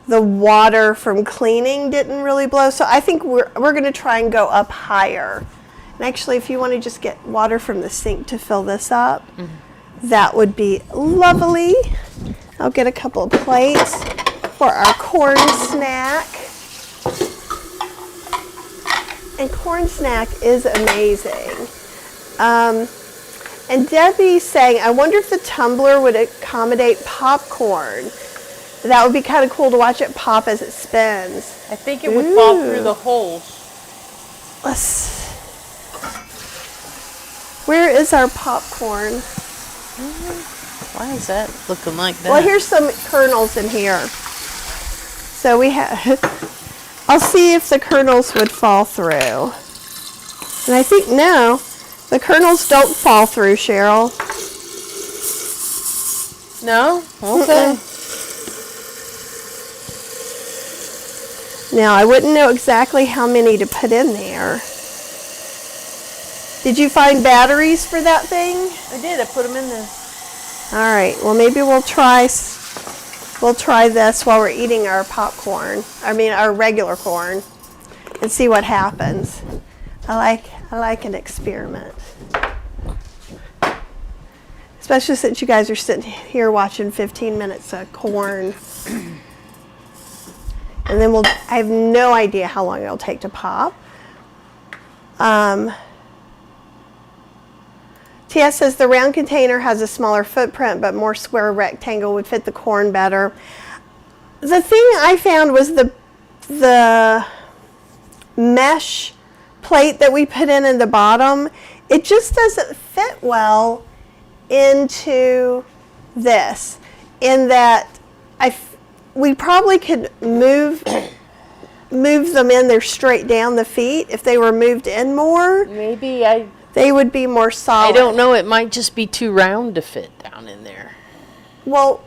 the water from cleaning didn't really blow. So I think we're going to try and go up higher. And actually, if you want to just get water from the sink to fill this up, that would be lovely. I'll get a couple of plates for our corn snack. And corn snack is amazing. And Debbie's saying, I wonder if the tumbler would accommodate popcorn. That would be kind of cool to watch it pop as it spins. I think it would fall through the holes. Where is our popcorn? Why is that looking like that? Well, here's some kernels in here. So we have, I'll see if the kernels would fall through. And I think no, the kernels don't fall through, Cheryl. No? Okay. Now, I wouldn't know exactly how many to put in there. Did you find batteries for that thing? I did. I put them in there. All right. Well, maybe we'll try this while we're eating our popcorn. I mean, our regular corn, and see what happens. I like an experiment, especially since you guys are sitting here watching 15 minutes of corn. And then I have no idea how long it'll take to pop. TS says the round container has a smaller footprint, but more square rectangle would fit the corn better. The thing I found was the mesh plate that we put in the bottom. It just doesn't fit well into this, in that we probably could move them in there straight down the feet if they were moved in more. Maybe they would be more solid. I don't know. It might just be too round to fit down in there. Well,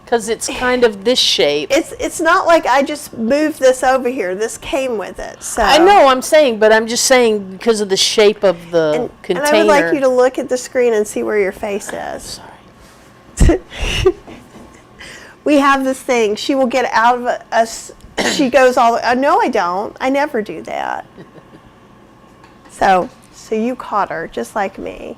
because it's kind of this shape. It's not like I just moved this over here. This came with it. So I know I'm saying, but I'm just saying because of the shape of the container. And I would like you to look at the screen and see where your face is. Sorry. We have this thing. She will get out of us. She goes all the way. No, I don't. I never do that. So you caught her, just like me.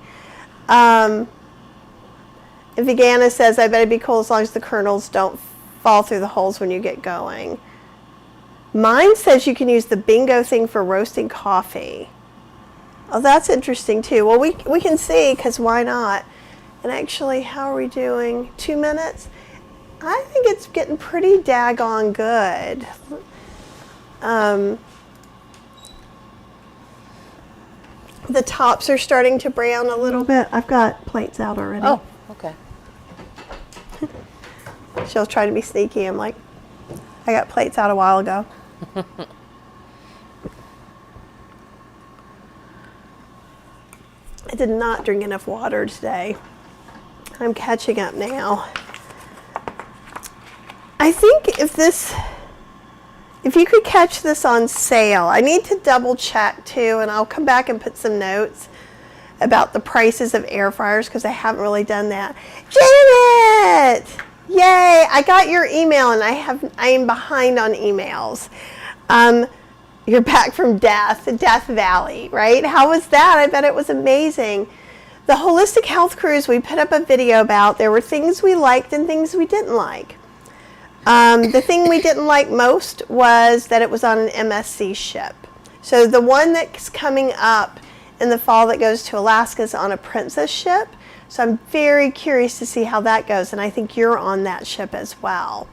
Vegana says, I bet it'd be cool as long as the kernels don't fall through the holes when you get going. Mine says you can use the bingo thing for roasting coffee. Oh, that's interesting too. Well, we can see, because why not? And actually, how are we doing? 2 minutes? I think it's getting pretty daggone good. The tops are starting to brown a little bit. I've got plates out already. Oh, okay. She'll try to be sneaky. I'm like, I got plates out a while ago. I did not drink enough water today. I'm catching up now. I think if you could catch this on sale, I need to double check too, and I'll come back and put some notes about the prices of air fryers because I haven't really done that. Janet! Yay! I got your email and I am behind on emails. You're back from Death Valley, right? How was that? I bet it was amazing. The Holistic Health Cruise we put up a video about. There were things we liked and things we didn't like. The thing we didn't like most was that it was on an MSC ship. So the one that's coming up in the fall that goes to Alaska is on a Princess ship. So I'm very curious to see how that goes, and I think you're on that ship as well.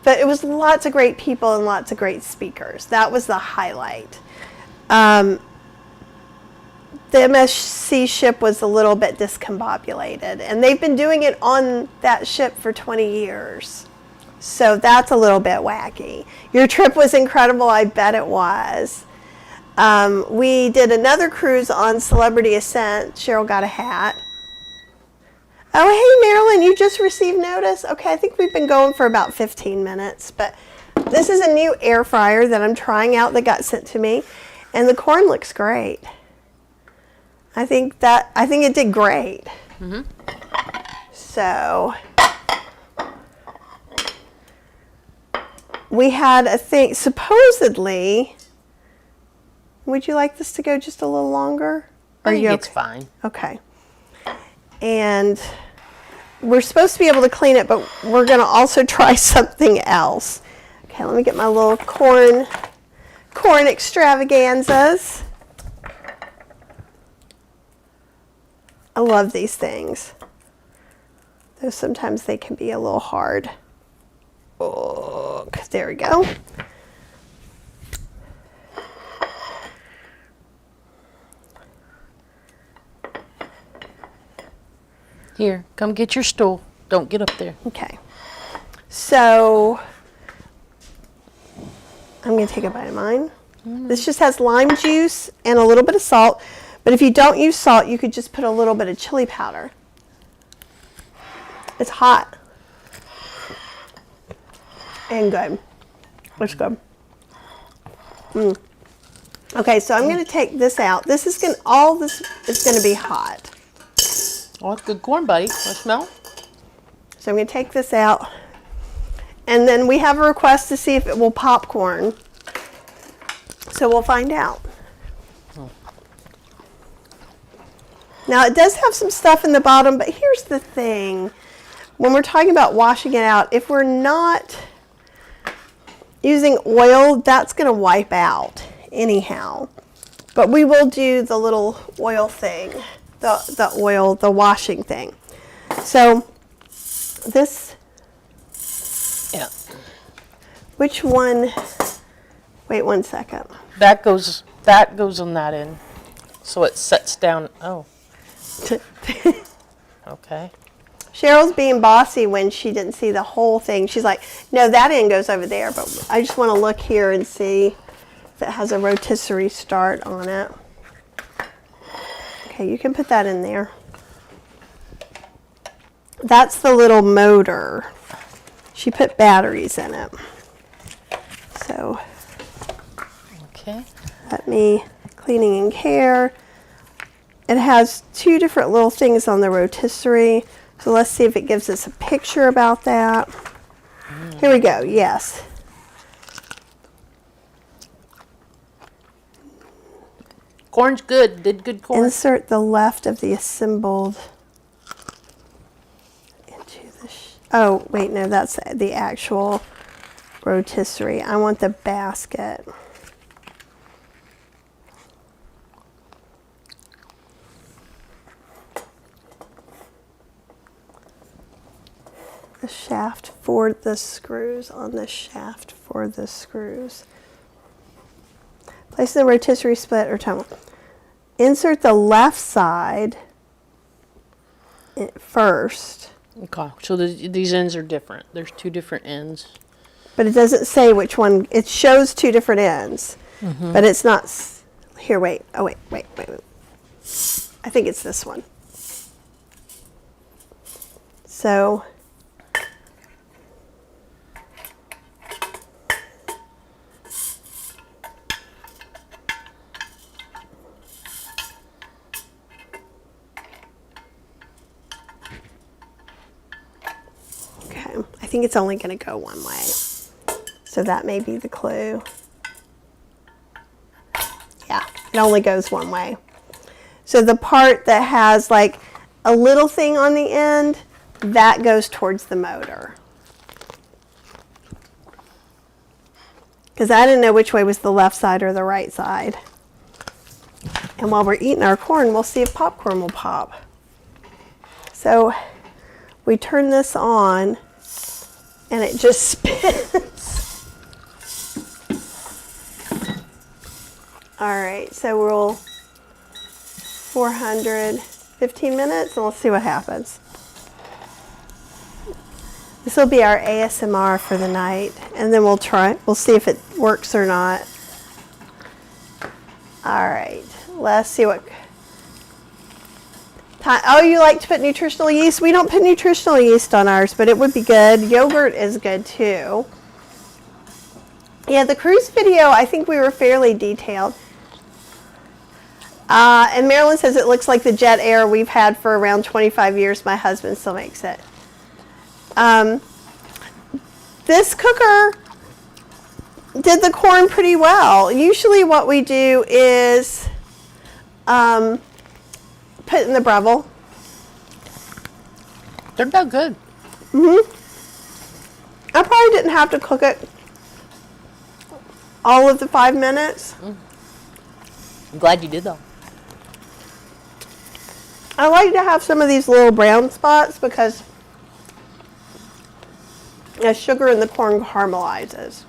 But it was lots of great people and lots of great speakers. That was the highlight. The MSC ship was a little bit discombobulated, and they've been doing it on that ship for 20 years. So that's a little bit wacky. Your trip was incredible. I bet it was. We did another cruise on Celebrity Ascent. Cheryl got a hat. Oh, hey, Marilyn, you just received notice? Okay, I think we've been going for about 15 minutes, but this is a new air fryer that I'm trying out that got sent to me, and the corn looks great. I think it did great. Mm-hmm. So we had a thing, supposedly, would you like this to go just a little longer? I think it's fine. Okay. And we're supposed to be able to clean it, but we're going to also try something else. Okay, let me get my little corn extravaganzas. I love these things. Though sometimes they can be a little hard. Oh, there we go. Here, come get your stool. Don't get up there. Okay. So, I'm going to take a bite of mine. This just has lime juice and a little bit of salt. But if you don't use salt, you could just put a little bit of chili powder. It's hot. And good. It's good. Okay, so I'm going to take this out. All this is going to be hot. Oh, it's good corn, buddy. Want to smell? So I'm going to take this out. And then we have a request to see if it will popcorn. So we'll find out. Now it does have some stuff in the bottom, but here's the thing. When we're talking about washing it out, if we're not using oil, that's going to wipe out anyhow. But we will do the little oil thing, the washing thing. So this, yeah. Which one? Wait 1 second. That goes on that end, so it sets down. Oh. Okay. Cheryl's being bossy when she didn't see the whole thing. She's like, no, that end goes over there, but I just want to look here and see if it has a rotisserie start on it. Okay, you can put that in there. That's the little motor. She put batteries in it. So, okay. let me, cleaning and care. It has two different little things on the rotisserie. So let's see if it gives us a picture about that. Here we go, yes. Corn's good, did good corn. Insert the left of the assembled into the, oh wait, no, that's the actual rotisserie. I want the basket. The shaft for the screws, on the shaft for the screws. Place the rotisserie split or tunnel. Insert the left side first. Okay, so these ends are different. There's two different ends. But it doesn't say which one. It shows two different ends. Mm-hmm. But it's not. Here, wait. Oh, wait. I think it's this one. So, okay, I think it's only going to go one way. So that may be the clue. Yeah, it only goes one way. So the part that has like a little thing on the end, that goes towards the motor. Because I didn't know which way was the left side or the right side. And while we're eating our corn, we'll see if popcorn will pop. So we turn this on and it just spins. All right, so we'll 415 minutes and we'll see what happens. This will be our ASMR for the night, and then we'll see if it works or not. All right, let's see what. Oh, you like to put nutritional yeast? We don't put nutritional yeast on ours, but it would be good. Yogurt is good too. Yeah, the cruise video, I think we were fairly detailed. And Marilyn says it looks like the Jet Air we've had for around 25 years. My husband still makes it. This cooker did the corn pretty well. Usually what we do is put it in the Breville. Turned out good. I probably didn't have to cook it all of the 5 minutes. I'm glad you did though. I like to have some of these little brown spots because the sugar in the corn caramelizes.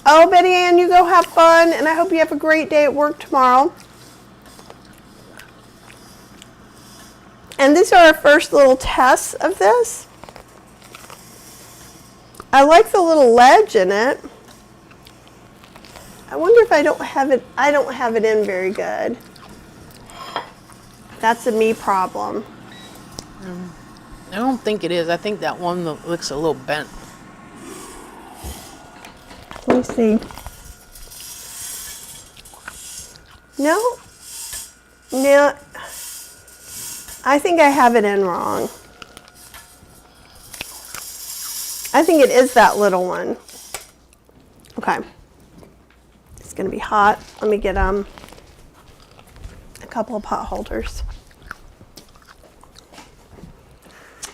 Oh, Betty Ann, you go have fun, and I hope you have a great day at work tomorrow. And these are our first little tests of this. I like the little ledge in it. I wonder if I don't have it in very good. That's a me problem. I don't think it is. I think that one looks a little bent. Let me see. No. I think I have it in wrong. I think it is that little one. Okay. It's going to be hot. Let me get a couple of pot holders.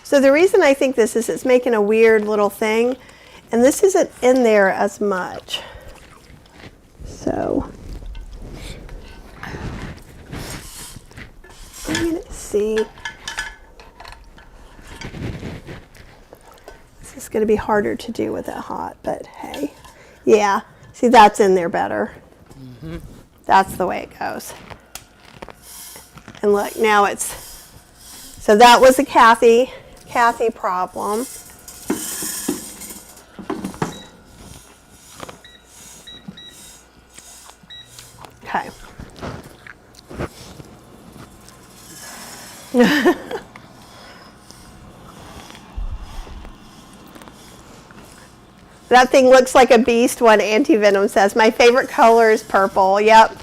So the reason I think this is it's making a weird little thing, and this isn't in there as much. So I'm going to see. This is going to be harder to do with it hot, but hey. Yeah, see, that's in there better. That's the way it goes. And look, now it's, so that was a Kathy problem. Okay. That thing looks like a beast, one Anti-Venom says. My favorite color is purple. Yep.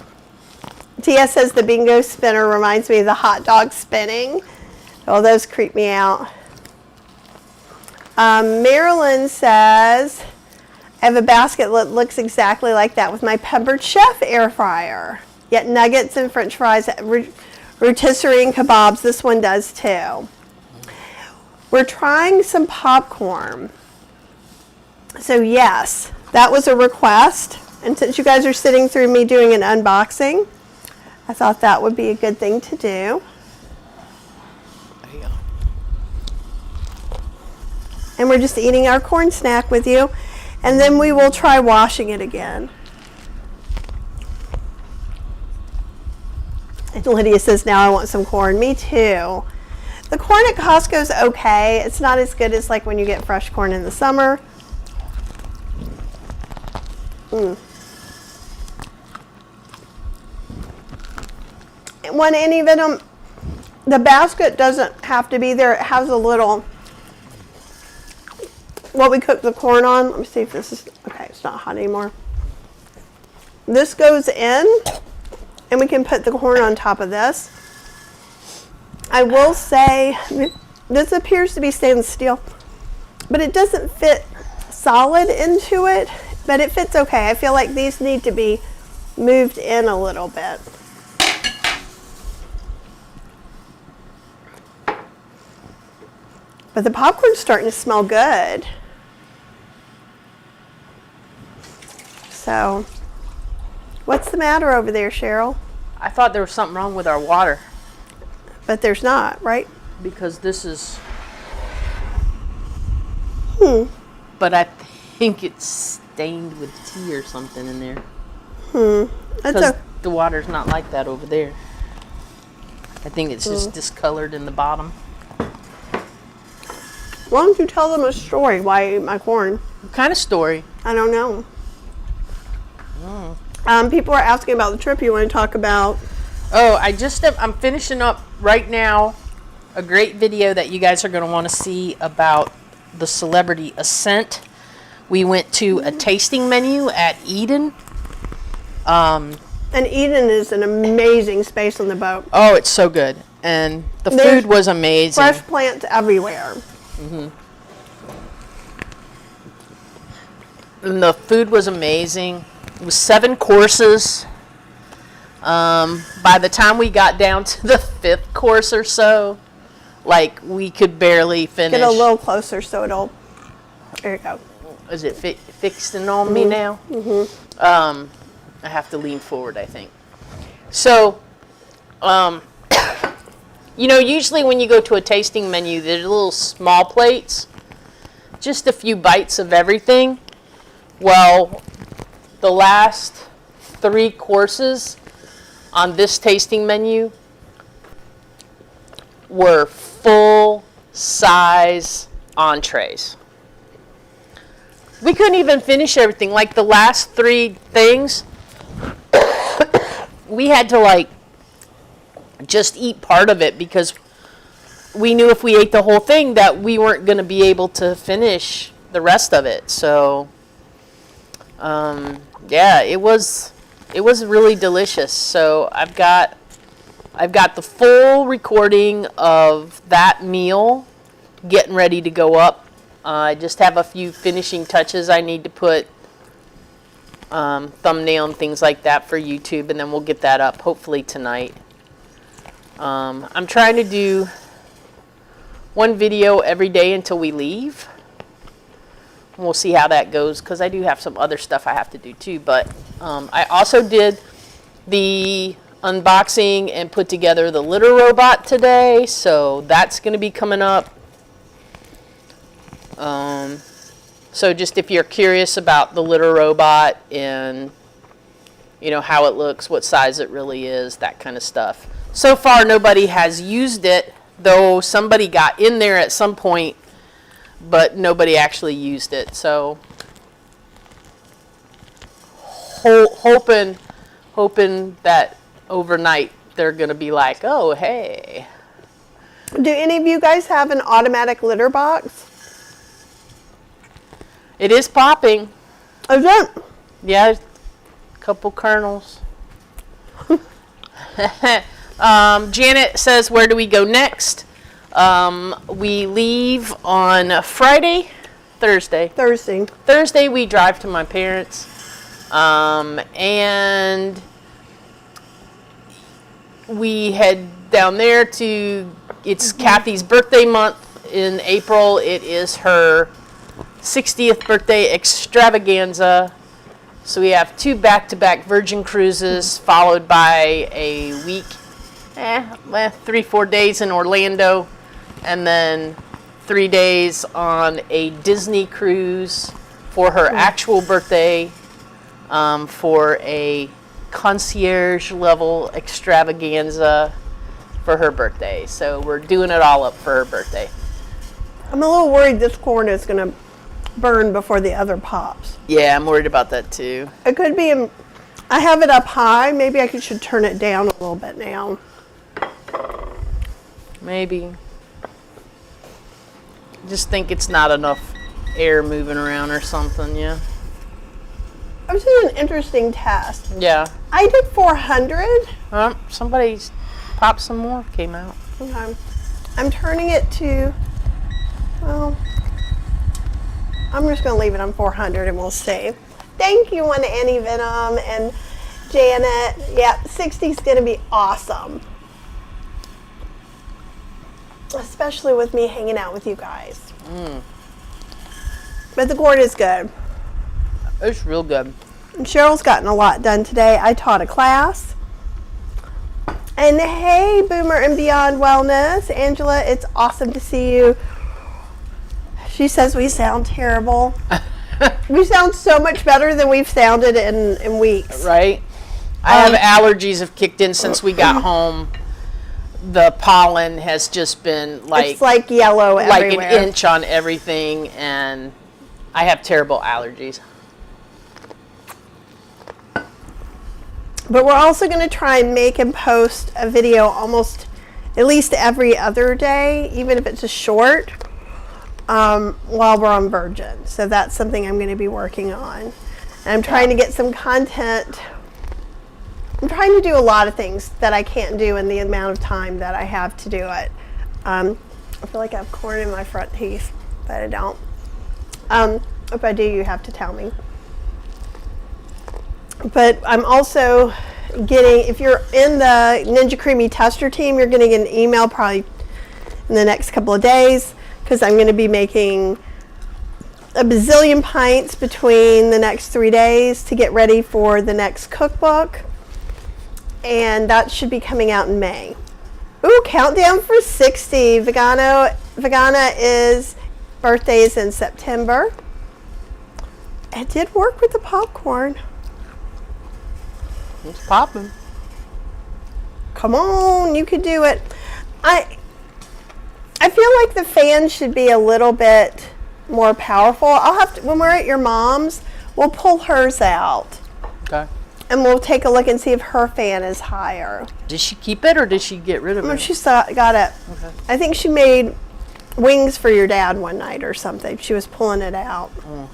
Tia says the bingo spinner reminds me of the hot dog spinning. Oh, those creep me out. Marilyn says, I have a basket that looks exactly like that with my Pembered Chef air fryer. Yet nuggets and french fries, rotisserie and kebabs, this one does too. We're trying some popcorn. So yes, that was a request. And since you guys are sitting through me doing an unboxing, I thought that would be a good thing to do. There you go. And we're just eating our corn snack with you. And then we will try washing it again. And Lydia says, now I want some corn. Me too. The corn at Costco is okay. It's not as good as like when you get fresh corn in the summer. want any of them. The basket doesn't have to be there. It has a little, what we cook the corn on. Let me see if this is, okay, it's not hot anymore. This goes in, and we can put the corn on top of this. I will say, this appears to be stainless steel, but it doesn't fit solid into it, but it fits okay. I feel like these need to be moved in a little bit. But the popcorn's starting to smell good. So, what's the matter over there, Cheryl? I thought there was something wrong with our water. But there's not, right? Because this is... But I think it's stained with tea or something in there. Because the water's not like that over there. I think it's just discolored in the bottom. Why don't you tell them a story why I ate my corn? What kind of story? I don't know. People are asking about the trip you want to talk about. Oh, I'm finishing up right now a great video that you guys are going to want to see about the celebrity ascent. We went to a tasting menu at Eden. And Eden is an amazing space on the boat. Oh, it's so good. And the food was amazing. Fresh plants everywhere. And the food was amazing. It was 7 courses. By the time we got down to the 5th course or so, like, we could barely finish. Get a little closer so it'll, there you go. Is it fixing on me now? I have to lean forward, I think. So, you know, usually when you go to a tasting menu, there's little small plates, just a few bites of everything. Well, the last 3 courses on this tasting menu were full-size entrees. We couldn't even finish everything. Like the last 3 things, we had to like just eat part of it because we knew if we ate the whole thing that we weren't going to be able to finish the rest of it. So, yeah, it was really delicious. So I've got the full recording of that meal getting ready to go up. I just have a few finishing touches I need to put, thumbnail and things like that for YouTube, and then we'll get that up hopefully tonight. I'm trying to do 1 video every day until we leave. We'll see how that goes because I do have some other stuff I have to do too. But I also did the unboxing and put together the litter robot today, so that's going to be coming up. So just if you're curious about the litter robot and, you know, how it looks, what size it really is, that kind of stuff. So far, nobody has used it, though somebody got in there at some point, but nobody actually used it. So hoping that overnight they're going to be like, oh, hey. Do any of you guys have an automatic litter box? It is popping. Is it? Yeah, a couple kernels. Janet says, where do we go next? We leave on Thursday. Thursday we drive to my parents. And we head down there to, it's Kathy's birthday month in April. It is her 60th birthday extravaganza. So we have 2 back-to-back Virgin cruises followed by a week, 3-4 days in Orlando, and then 3 days on a Disney cruise for her actual birthday, for a concierge level extravaganza for her birthday. So we're doing it all up for her birthday. I'm a little worried this corn is going to burn before the other pops. Yeah, I'm worried about that too. It could be I have it up high. Maybe I should turn it down a little bit now. Maybe. Just think it's not enough air moving around or something, yeah. This is an interesting test. Yeah. I did 400. Somebody popped some more, came out. Okay. I'm turning it to, well, I'm just going to leave it on 400 and we'll see. Thank you, one Annie Venom and Janet. Yeah, 60 is going to be awesome. Especially with me hanging out with you guys. But the gourd is good. It's real good. And Cheryl's gotten a lot done today. I taught a class. And hey, Boomer and Beyond Wellness. Angela, it's awesome to see you. She says we sound terrible. We sound so much better than we've sounded in weeks. Right? I have allergies have kicked in since we got home. The pollen has just been like... It's like yellow everywhere. Like an inch on everything, and I have terrible allergies. But we're also going to try and make and post a video almost at least every other day, even if it's a short, while we're on Virgin. So that's something I'm going to be working on. And I'm trying to get some content. I'm trying to do a lot of things that I can't do in the amount of time that I have to do it. I feel like I have corn in my front teeth, but I don't. If I do, you have to tell me. But I'm also getting, if you're in the Ninja Creamy Tester team, you're going to get an email probably in the next couple of days, because I'm going to be making a bazillion pints between the next 3 days to get ready for the next cookbook. And that should be coming out in May. Ooh, countdown for 60. Vegana is birthdays in September. It did work with the popcorn. It's popping. Come on, you could do it. I feel like the fan should be a little bit more powerful. I'll have to, when we're at your mom's, we'll pull hers out. Okay. And we'll take a look and see if her fan is higher. Did she keep it or did she get rid of it? She got it. Okay. I think she made wings for your dad one night or something. She was pulling it out. Mm.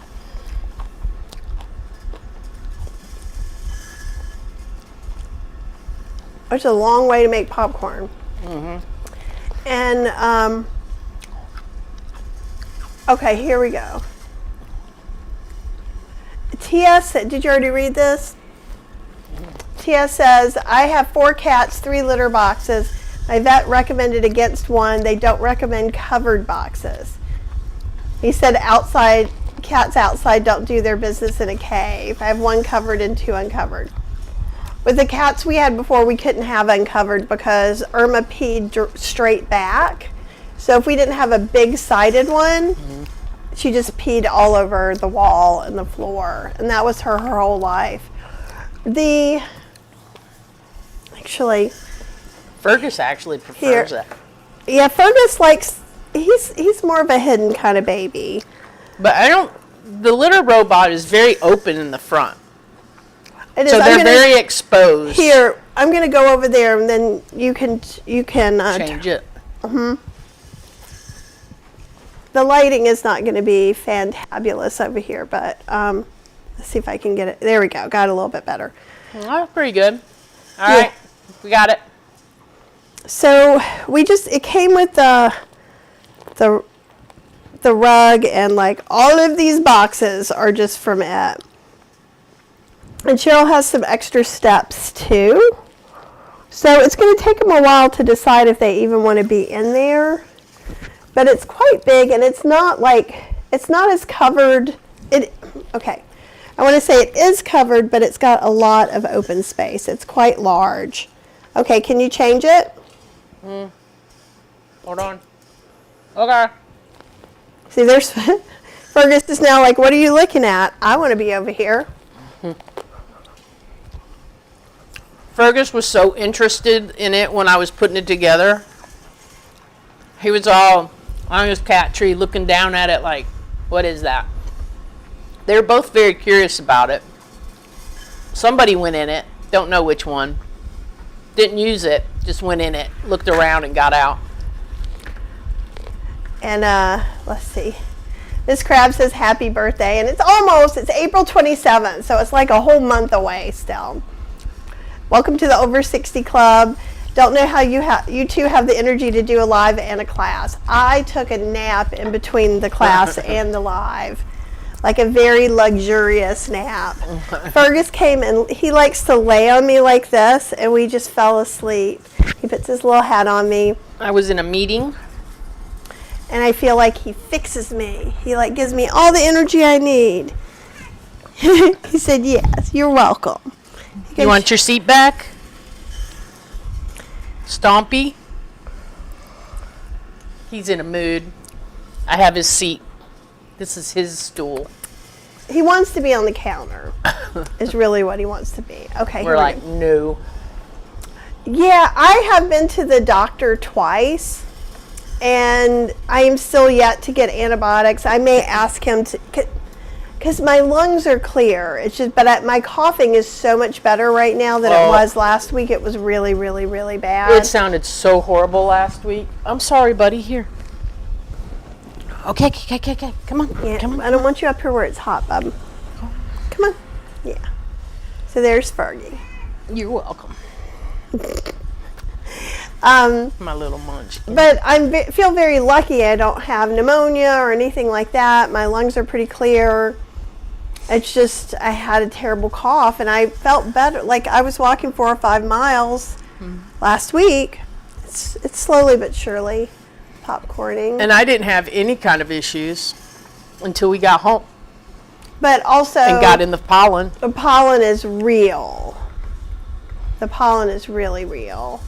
It's a long way to make popcorn. Mm-hmm. And, okay, here we go. TS, did you already read this? TS says, I have 4 cats, 3 litter boxes. My vet recommended against one. They don't recommend covered boxes. He said cats outside don't do their business in a cave. I have 1 covered and 2 uncovered. With the cats we had before, we couldn't have uncovered because Irma peed straight back. So if we didn't have a big sided one, she just peed all over the wall and the floor. And that was her whole life. Fergus actually prefers that. Yeah, Fergus likes, he's more of a hidden kind of baby. But the litter robot is very open in the front. It is, so they're very exposed. Here, I'm going to go over there and then you can change it. The lighting is not going to be fantabulous over here, but let's see if I can get it. There we go. Got it a little bit better. That's pretty good. All right. We got it. So it came with the rug, and like all of these boxes are just from it. And Cheryl has some extra steps too. So it's going to take them a while to decide if they even want to be in there. But it's quite big, and it's not as covered. Okay. I want to say it is covered, but it's got a lot of open space. It's quite large. Okay, can you change it? Hold on. Okay. See, there's Fergus is now like, what are you looking at? I want to be over here. Fergus was so interested in it when I was putting it together. He was all on his cat tree looking down at it like, what is that? They were both very curious about it. Somebody went in it. Don't know which one. Didn't use it. Just went in it. Looked around and got out. And let's see. This crab says happy birthday, and it's April 27th, so it's like a whole month away still. Welcome to the Over 60 Club. Don't know how you two have the energy to do a live and a class. I took a nap in between the class and the live, like a very luxurious nap. Fergus came and he likes to lay on me like this, and we just fell asleep. He puts his little hat on me. I was in a meeting. And I feel like he fixes me. He like gives me all the energy I need. He said, yes, you're welcome. You want your seat back? Stompy? He's in a mood. I have his seat. This is his stool. He wants to be on the counter, is really what he wants to be. Okay. We're like, no. Yeah, I have been to the doctor twice. And I am still yet to get antibiotics. I may ask him to, because my lungs are clear. It's just, but my coughing is so much better right now than it was last week. It was really, really, really bad. It sounded so horrible last week. I'm sorry, buddy. Here. Okay. Come on. Yeah, come on. I don't want you up here where it's hot, bub. Come on. Yeah. So there's Fergie. You're welcome. My little munchkin. But I feel very lucky I don't have pneumonia or anything like that. My lungs are pretty clear. It's just I had a terrible cough and I felt better. Like I was walking 4 or 5 miles last week. It's slowly but surely popcorning. And I didn't have any kind of issues until we got home. But also... And got in the pollen. The pollen is real. The pollen is really real.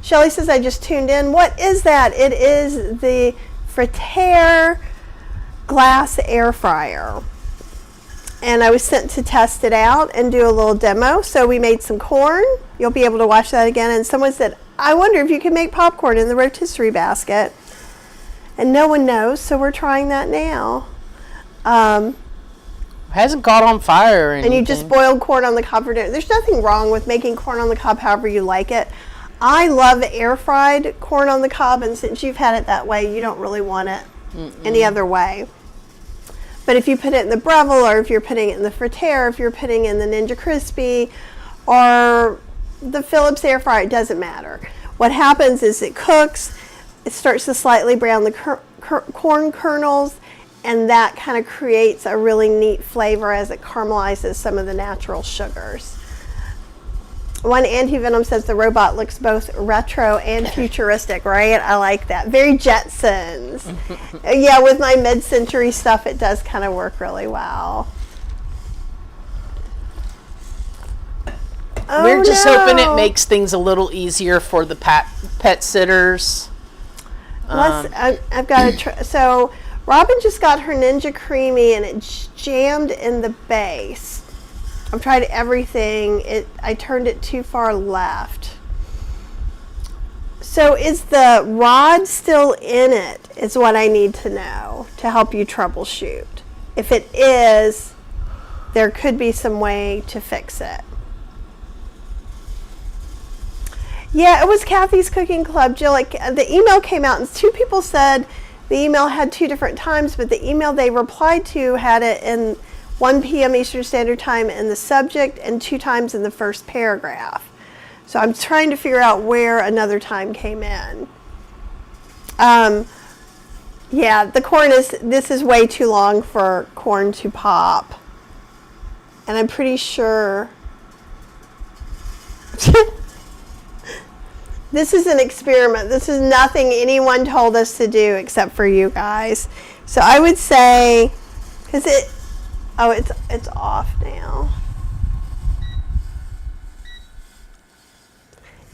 Shelly says, I just tuned in. What is that? It is the Fritair glass air fryer. And I was sent to test it out and do a little demo. So we made some corn. You'll be able to watch that again. And someone said, I wonder if you can make popcorn in the rotisserie basket. And no one knows, so we're trying that now. Hasn't caught on fire or anything. And you just boiled corn on the cob for dinner. There's nothing wrong with making corn on the cob however you like it. I love air fried corn on the cob, and since you've had it that way, you don't really want it any other way. But if you put it in the Breville, or if you're putting it in the Fritair, if you're putting in the Ninja Crispy, or the Philips air fryer, it doesn't matter. What happens is it cooks, it starts to slightly brown the corn kernels, and that kind of creates a really neat flavor as it caramelizes some of the natural sugars. One anti-venom says the robot looks both retro and futuristic, right? I like that. Very Jetsons. Yeah, with my mid-century stuff, it does kind of work really well. We're just hoping it makes things a little easier for the pet sitters. I've got to try. So Robin just got her Ninja Creamy and it jammed in the base. I've tried everything. I turned it too far left. So is the rod still in it is what I need to know to help you troubleshoot. If it is, there could be some way to fix it. Yeah, it was Kathy's Cooking Club, Jill. Like, the email came out and 2 people said the email had 2 different times, but the email they replied to had it in 1 p.m. Eastern Standard Time in the subject and 2 times in the first paragraph. So I'm trying to figure out where another time came in. Yeah, the corn this is way too long for corn to pop. And I'm pretty sure this is an experiment. This is nothing anyone told us to do except for you guys. So I would say, because it's off now.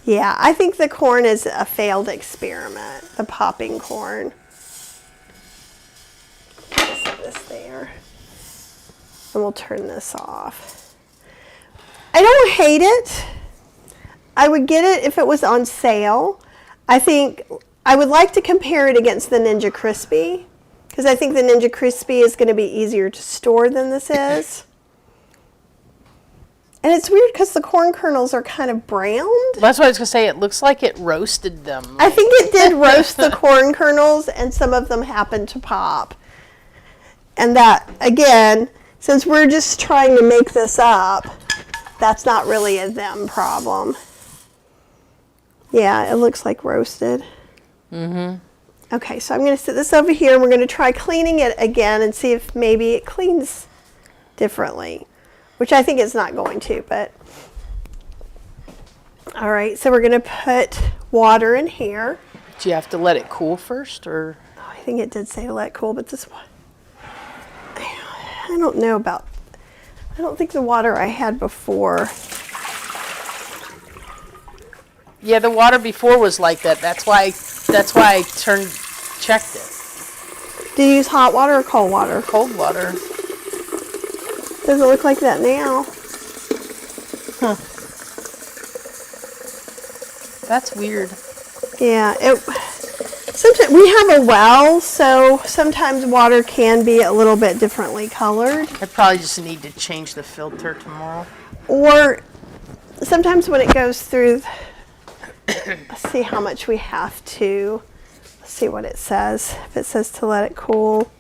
Yeah, I think the corn is a failed experiment, the popping corn. Set this there. And we'll turn this off. I don't hate it. I would get it if it was on sale. I think I would like to compare it against the Ninja Crispy, because I think the Ninja Crispy is going to be easier to store than this is. And it's weird because the corn kernels are kind of browned. That's what I was going to say. It looks like it roasted them. I think it did roast the corn kernels, and some of them happened to pop. And that, again, since we're just trying to make this up, that's not really a them problem. Yeah, it looks like roasted. Okay, so I'm going to set this over here, and we're going to try cleaning it again and see if maybe it cleans differently, which I think it's not going to, but. All right, so we're going to put water in here. Do you have to let it cool first, or? Oh, I think it did say to let it cool, but this one, I don't know about, I don't think the water I had before. Yeah, the water before was like that. That's why I checked it. Do you use hot water or cold water? Cold water. Doesn't look like that now. Huh. That's weird. Yeah, sometimes we have a well, so sometimes water can be a little bit differently colored. I probably just need to change the filter tomorrow. Or sometimes when it goes through, let's see how much we have to, let's see what it says. If it says to let it cool.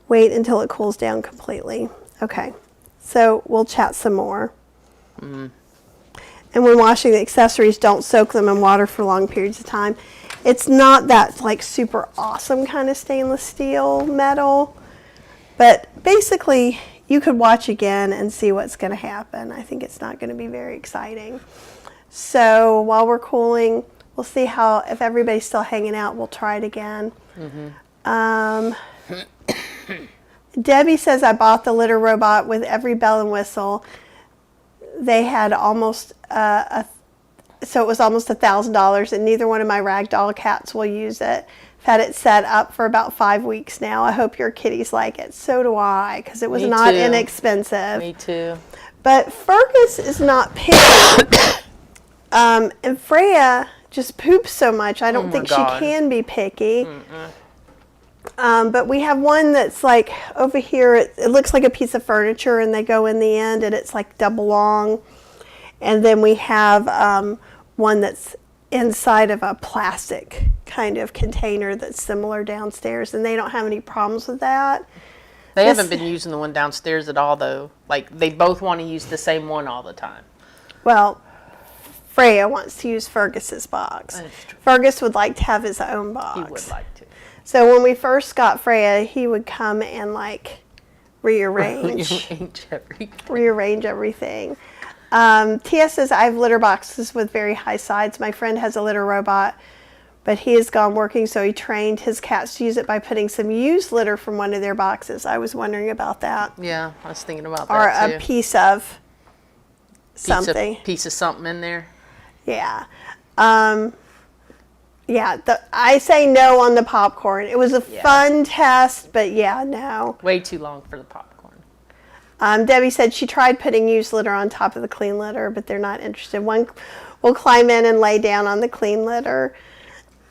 Wait until it cools down completely. Okay, so we'll chat some more. And when washing the accessories, don't soak them in water for long periods of time. It's not that like super awesome kind of stainless steel metal, but basically you could watch again and see what's going to happen. I think it's not going to be very exciting. So while we're cooling, we'll see how, if everybody's still hanging out, we'll try it again. Debbie says, I bought the litter robot with every bell and whistle. They had almost, so it was almost $1,000, and neither one of my ragdoll cats will use it. I've had it set up for about 5 weeks now. I hope your kitties like it. So do I, because it was not inexpensive. Me too. But Fergus is not picky. And Freya just poops so much, I don't think she can be picky. But we have one that's like over here, it looks like a piece of furniture, and they go in the end, and it's like double long. And then we have one that's inside of a plastic kind of container that's similar downstairs, and they don't have any problems with that. They haven't been using the one downstairs at all, though. Like, they both want to use the same one all the time. Well, Freya wants to use Fergus's box. Fergus would like to have his own box. He would like to. So when we first got Freya, he would come and like rearrange everything. Tia says, I have litter boxes with very high sides. My friend has a litter robot, but he is gone working, so he trained his cats to use it by putting some used litter from one of their boxes. I was wondering about that. Yeah, I was thinking about or that too. Or a piece of something. Piece of something in there. Yeah. Yeah, I say no on the popcorn. It was a fun test, but yeah, no. Way too long for the popcorn. Debbie said she tried putting used litter on top of the clean litter, but they're not interested. One will climb in and lay down on the clean litter.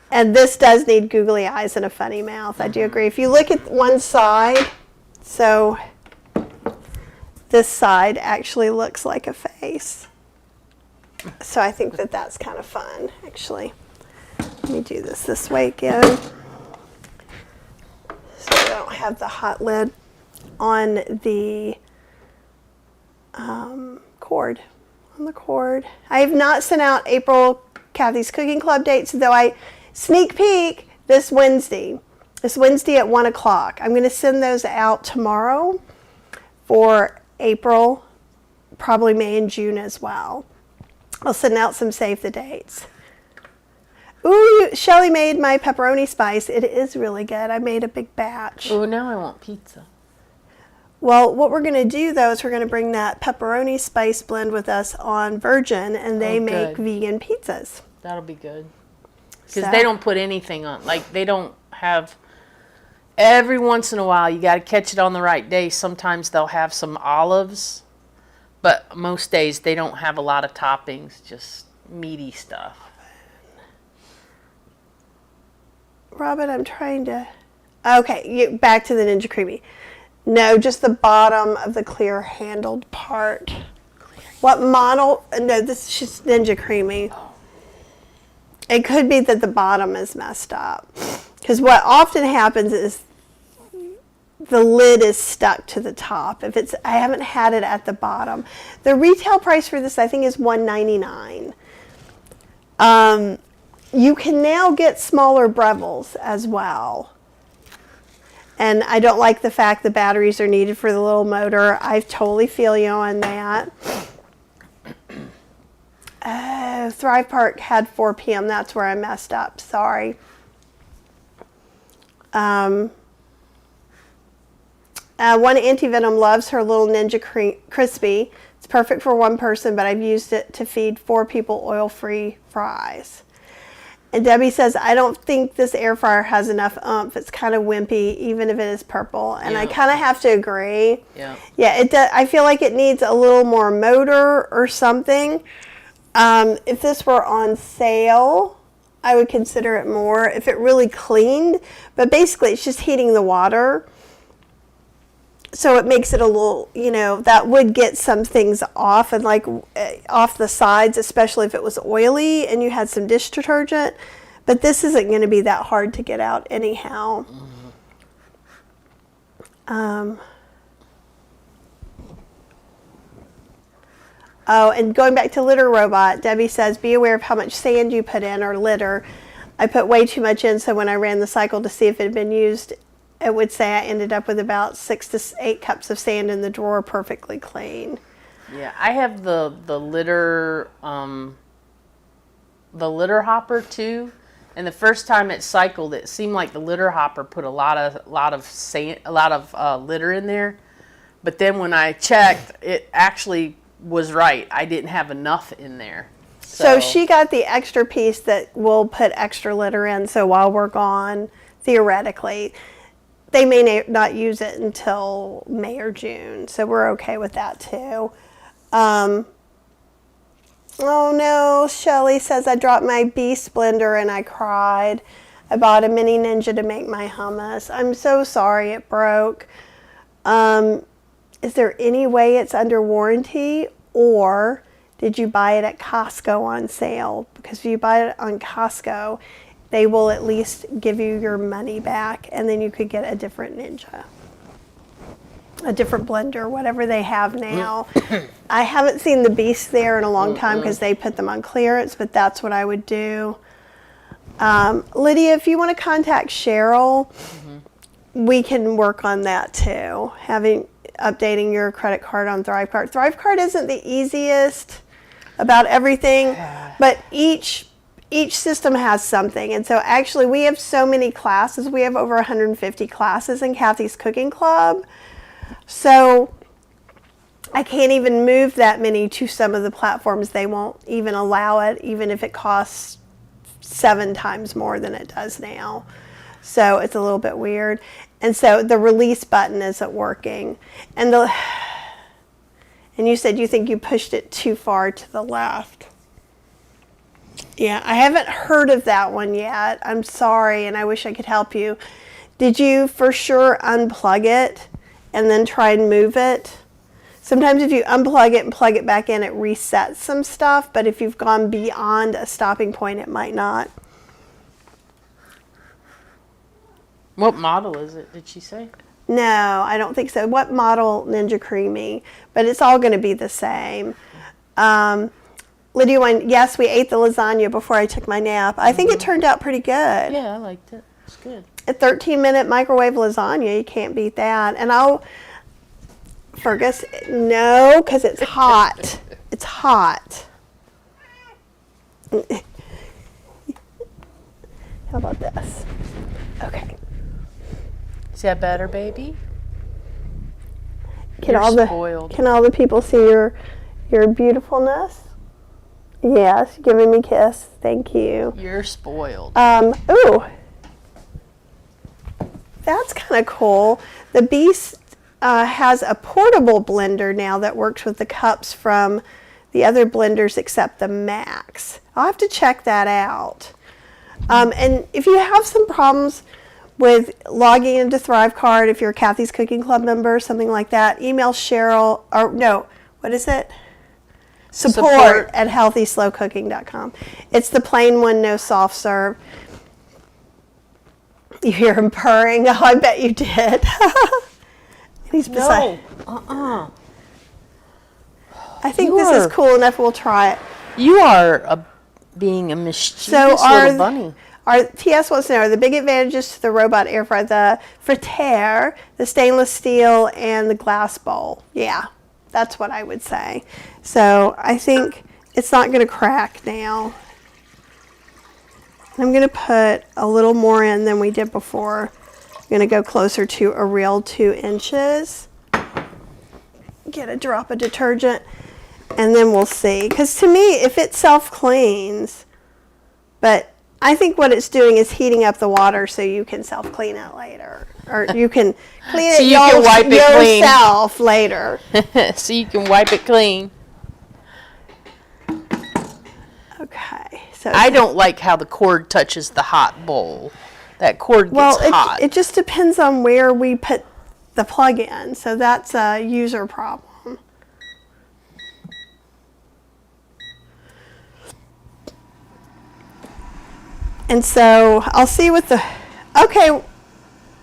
And this does need googly eyes and a funny mouth. I do agree. If you look at one side, so this side actually looks like a face. So I think that that's kind of fun, actually. Let me do this way again. So I don't have the hot lid on the cord. On the cord. I have not sent out April Kathy's Cooking Club dates, though I sneak peek this Wednesday. This Wednesday at 1 o'clock. I'm going to send those out tomorrow for April, probably May and June as well. I'll send out some save the dates. Ooh, Shelly made my pepperoni spice. It is really good. I made a big batch. Oh, now I want pizza. Well, what we're going to do, though, is we're going to bring that pepperoni spice blend with us on Virgin, and they make vegan pizzas. That'll be good. Because they don't put anything on. Like, they don't have... Every once in a while, you got to catch it on the right day. Sometimes they'll have some olives. But most days, they don't have a lot of toppings. Just meaty stuff. Robin, I'm trying to... Okay, back to the Ninja Creamy. No, just the bottom of the clear handled part. What model? No, this is just Ninja Creamy. It could be that the bottom is messed up. Because what often happens is the lid is stuck to the top. I haven't had it at the bottom. The retail price for this, I think, is $1.99. You can now get smaller Brevils as well. And I don't like the fact the batteries are needed for the little motor. I totally feel you on that. Thrive Park had 4 p.m. That's where I messed up. Sorry. One Anti-Venom loves her little Ninja Crispy. It's perfect for one person, but I've used it to feed 4 people oil-free fries. And Debbie says, I don't think this air fryer has enough oomph. It's kind of wimpy, even if it is purple. And I kind of have to agree. Yeah. Yeah, it does. I feel like it needs a little more motor or something. If this were on sale, I would consider it more if it really cleaned. But basically, it's just heating the water. So it makes it a little, that would get some things off and like off the sides, especially if it was oily and you had some dish detergent. But this isn't going to be that hard to get out anyhow. Oh, and going back to Litter Robot, Debbie says, be aware of how much sand you put in or litter. I put way too much in, so when I ran the cycle to see if it had been used, it would say I ended up with about 6 to 8 cups of sand in the drawer, perfectly clean. Yeah, I have the litter hopper too, and the first time it cycled, it seemed like the litter hopper put a lot of sand, litter in there. But then when I checked, it actually was right. I didn't have enough in there. So she got the extra piece that will put extra litter in. So while we're gone, theoretically. They may not use it until May or June, so we're okay with that too. Oh no, Shelly says I dropped my Beast blender and I cried. I bought a mini Ninja to make my hummus. I'm so sorry it broke. Is there any way it's under warranty, or did you buy it at Costco on sale? Because if you buy it on Costco, they will at least give you your money back, and then you could get a different Ninja, a different blender, whatever they have now. I haven't seen the Beast there in a long time because they put them on clearance, but that's what I would do. Lydia, if you want to contact Cheryl, we can work on that too, updating your credit card on ThriveCard. ThriveCard isn't the easiest about everything, but each system has something. And so actually we have so many classes. We have over 150 classes in Kathy's Cooking Club. So I can't even move that many to some of the platforms. They won't even allow it, even if it costs 7 times more than it does now. So it's a little bit weird. And so the release button isn't working. And you said you think you pushed it too far to the left. Yeah, I haven't heard of that one yet. I'm sorry, and I wish I could help you. Did you for sure unplug it and then try and move it? Sometimes if you unplug it and plug it back in, it resets some stuff, but if you've gone beyond a stopping point, it might not. What model is it, did she say? No, I don't think so. What model Ninja Creamy? But it's all going to be the same. Lydia, yes, we ate the lasagna before I took my nap. I think it turned out pretty good. Yeah, I liked it. It's good. A 13-minute microwave lasagna, you can't beat that. And Fergus, no, because it's hot. It's hot. How about this? Okay. Is that better, baby? Can all the people see your beautifulness? Yes, giving me a kiss. Thank you. You're spoiled. Ooh. That's kind of cool. The Beast has a portable blender now that works with the cups from the other blenders except the Max. I'll have to check that out. And if you have some problems with logging into ThriveCard, if you're a Kathy's Cooking Club member, something like that, email Cheryl, or no, what is it? Support at healthyslowcooking.com. It's the plain one, no soft serve. You hear him purring. Oh, I bet you did. He's beside. No. I think this is cool enough. We'll try it. You are being a mischievous little bunny. Our TS wants to know, are the big advantages to the robot air fryer the Fritair, the stainless steel, and the glass bowl? Yeah, that's what I would say. So I think it's not going to crack now. I'm going to put a little more in than we did before. I'm going to go closer to a real 2 inches. Get a drop of detergent, and then we'll see. Because to me, if it self-cleans, but I think what it's doing is heating up the water so you can self-clean it later. Or you can clean so it you can wipe it yourself later. So you can wipe it clean. Okay. So I don't like how the cord touches the hot bowl. That cord gets hot. It just depends on where we put the plug in. So that's a user problem. And so I'll see what the, okay,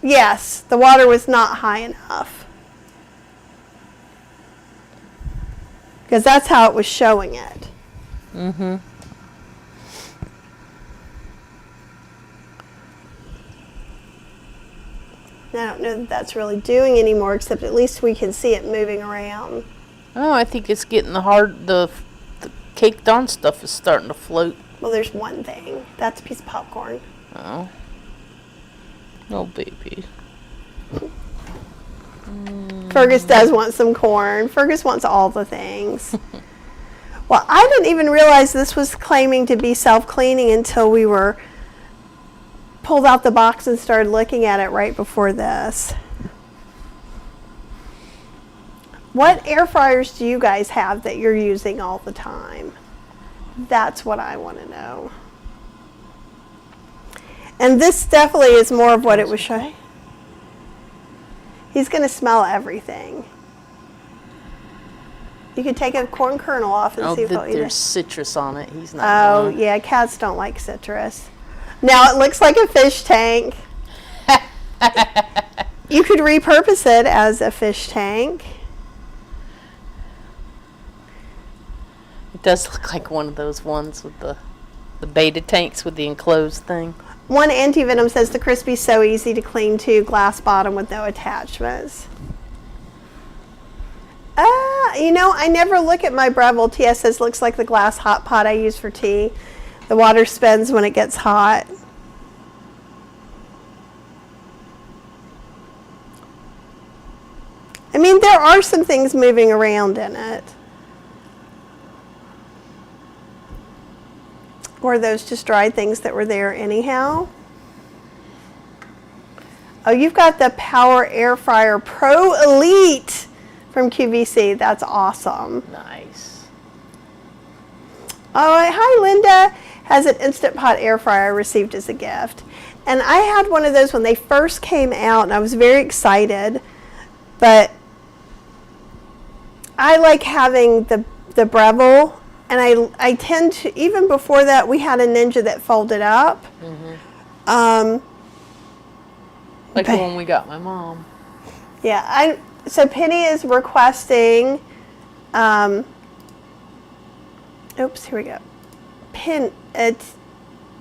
yes, the water was not high enough. Because that's how it was showing it. Mm-hmm. I don't know that that's really doing anymore, except at least we can see it moving around. Oh, I think it's getting the caked on stuff is starting to float. Well, there's one thing. That's a piece of popcorn. Oh. No, baby. Fergus does want some corn. Fergus wants all the things. Well, I didn't even realize this was claiming to be self-cleaning until we were pulled out the box and started looking at it right before this. What air fryers do you guys have that you're using all the time? That's what I want to know. And this definitely is more of what it was showing. He's going to smell everything. You could take a corn kernel off and see what there's citrus on it. He's not. Oh, yeah, cats don't like citrus. Now it looks like a fish tank. You could repurpose it as a fish tank. It does look like one of those ones with the beta tanks with the enclosed thing. One anti-venom says the Crispy's so easy to clean too, glass bottom with no attachments. You know, I never look at my Breville. TS says looks like the glass hot pot I use for tea. The water spins when it gets hot. I mean, there are some things moving around in it. Or those just dried things that were there anyhow. Oh, you've got the Power Air Fryer Pro Elite from QVC. That's awesome. Nice. Oh, hi, Linda. Has an Instant Pot air fryer received as a gift. And I had one of those when they first came out, and I was very excited. But I like having the Breville, and I tend to, even before that, we had a Ninja that folded up. Mm-hmm. Like the one we got my mom. Yeah, so Penny is requesting, oops, here we go.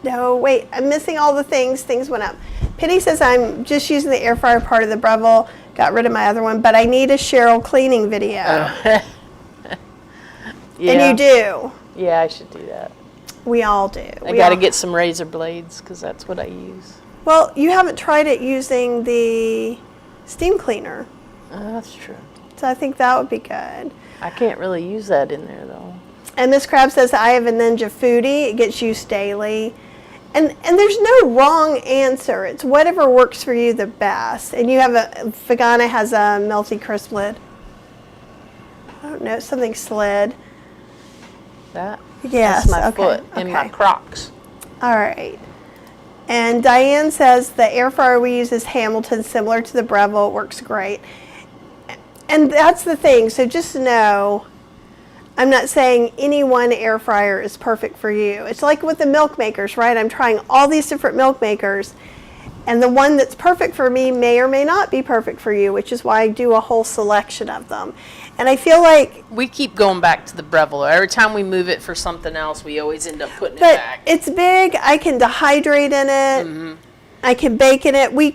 No, wait, I'm missing all the things. Things went up. Penny says I'm just using the air fryer part of the Breville, got rid of my other one, but I need a Cheryl cleaning video. Yeah. And you do. Yeah, I should do that. We all do. I got to get some razor blades because that's what I use. Well, you haven't tried it using the steam cleaner. That's true. So I think that would be good. I can't really use that in there though. And Miss Crab says, I have a Ninja Foodie. It gets used daily. And there's no wrong answer. It's whatever works for you the best. And you have Vegana has a melty crisp lid. I don't know, something slid. That? Yes, That's my okay, foot in my Crocs. All right. And Diane says the air fryer we use is Hamilton, similar to the Breville. It works great. And that's the thing. So just know, I'm not saying any one air fryer is perfect for you. It's like with the milk makers, right? I'm trying all these different milk makers, and the one that's perfect for me may or may not be perfect for you, which is why I do a whole selection of them. And I feel like we keep going back to the Breville. Every time we move it for something else, we always end up putting it back. But it's big. I can dehydrate in it. I can bake in it. We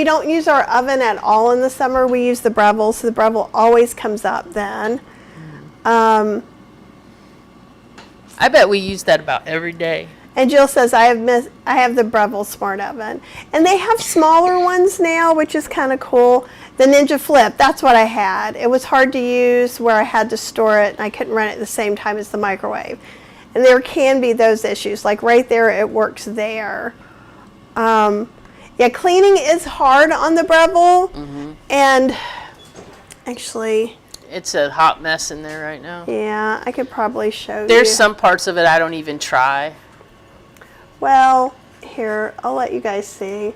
don't use our oven at all in the summer. We use the Breville, so the Breville always comes up then. I bet we use that about every day. And Jill says, I have the Breville Smart Oven. And they have smaller ones now, which is kind of cool. The Ninja Flip, that's what I had. It was hard to use where I had to store it, and I couldn't run it at the same time as the microwave. And there can be those issues. Like right there, it works there. Yeah, cleaning is hard on the Breville. And actually, it's a hot mess in there right now. Yeah, I could probably show you. There's some parts of it I don't even try. Well, here, I'll let you guys see.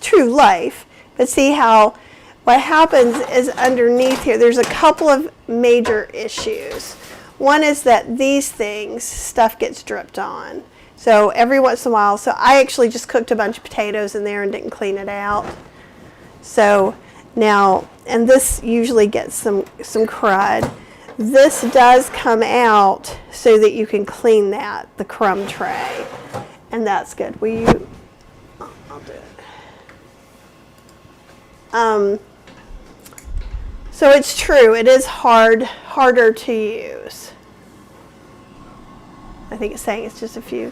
True life. But see how what happens is underneath here, there's a couple of major issues. One is that these things, stuff gets dripped on. So every once in a while, so I actually just cooked a bunch of potatoes in there and didn't clean it out. So now, and this usually gets some crud. This does come out so that you can clean that, the crumb tray. And that's good. I'll do it. So it's true, it is harder to use. I think it's saying it's just a few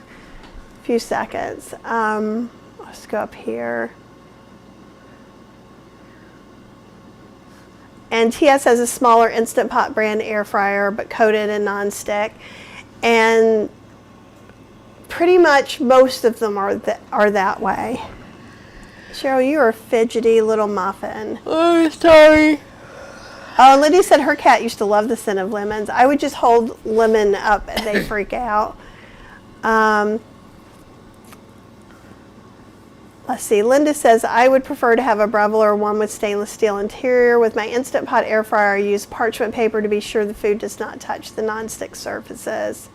seconds. Let's go up here. And TS has a smaller Instant Pot brand air fryer, but coated in nonstick. And pretty much most of them are that way. Cheryl, you are a fidgety little muffin. Oh, sorry. Oh, Lydia said her cat used to love the scent of lemons. I would just hold lemon up and they freak out. Let's see. Linda says, I would prefer to have a Breville or one with stainless steel interior. With my Instant Pot air fryer, I use parchment paper to be sure the food does not touch the nonstick surfaces.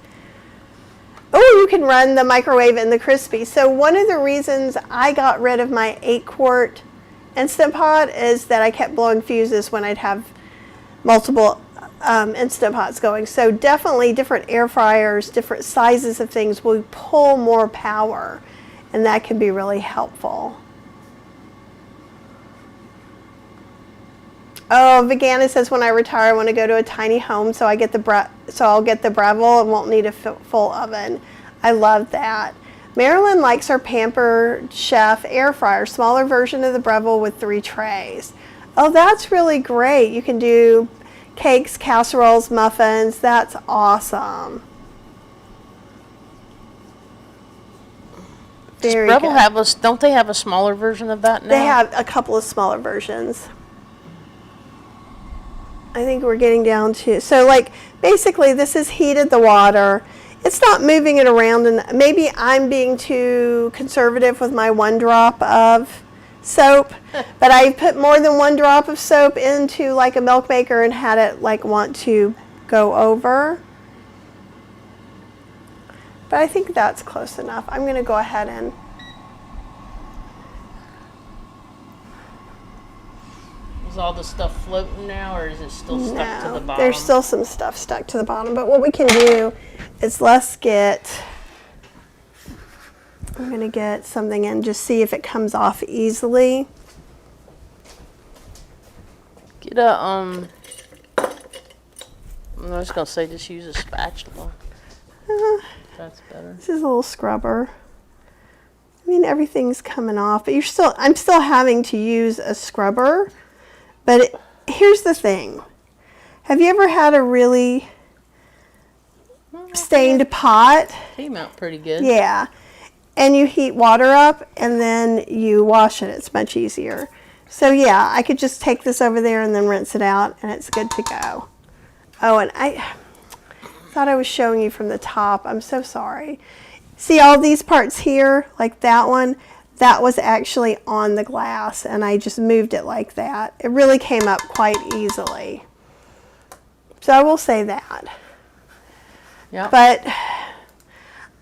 Oh, you can run the microwave in the crispy. So one of the reasons I got rid of my 8-quart Instant Pot is that I kept blowing fuses when I'd have multiple Instant Pots going. So definitely different air fryers, different sizes of things will pull more power, and that can be really helpful. Oh, Vegana says, when I retire, I want to go to a tiny home, so I'll get the Breville and won't need a full oven. I love that. Marilyn likes her Pampered Chef air fryer, smaller version of the Breville with 3 trays. Oh, that's really great. You can do cakes, casseroles, muffins. That's awesome. Very good. Breville don't they have a smaller version of that now? They have a couple of smaller versions. I think we're getting down to, so like basically this has heated the water. It's not moving it around, and maybe I'm being too conservative with my 1 drop of soap, but I put more than 1 drop of soap into like a milk maker and had it like want to go over. But I think that's close enough. I'm going to go ahead and is all the stuff floating now, or is it still stuck to the bottom? There's still some stuff stuck to the bottom, but what we can do is let's get, I'm going to get something in, just see if it comes off easily. Get a, I was going to say just use a spatula. That's better. This is a little scrubber. I mean, everything's coming off, but I'm still having to use a scrubber. But here's the thing. Have you ever had a really stained pot? Came out pretty good. Yeah. And you heat water up and then you wash it. It's much easier. So yeah, I could just take this over there and then rinse it out and it's good to go. Oh, and I thought I was showing you from the top. I'm so sorry. See all these parts here, like that one? That was actually on the glass, and I just moved it like that. It really came up quite easily. So I will say that. Yeah. But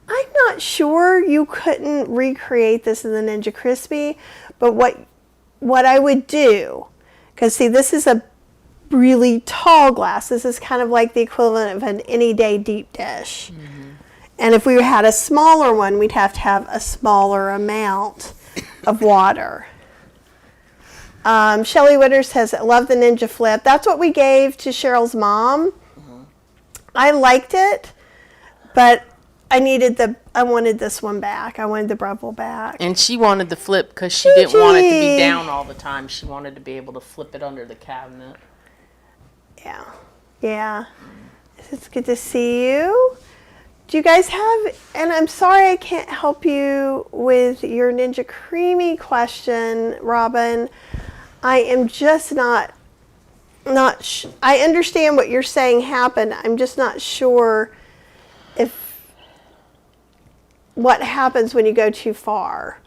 I'm not sure you couldn't recreate this in the Ninja Crispy, but what I would do, because see, this is a really tall glass. This is kind of like the equivalent of an any day deep dish. And if we had a smaller one, we'd have to have a smaller amount of water. Shelly Witter says, I love the Ninja Flip. That's what we gave to Cheryl's mom. I liked it, but I wanted this one back. I wanted the Breville back. And she wanted the flip because she didn't want it to be down all the time. She wanted to be able to flip it under the cabinet. Yeah. Yeah. It's good to see you. Do you guys have, and I'm sorry I can't help you with your Ninja Creamy question, Robin. I am just not I understand what you're saying happened. I'm just not sure what happens when you go too far.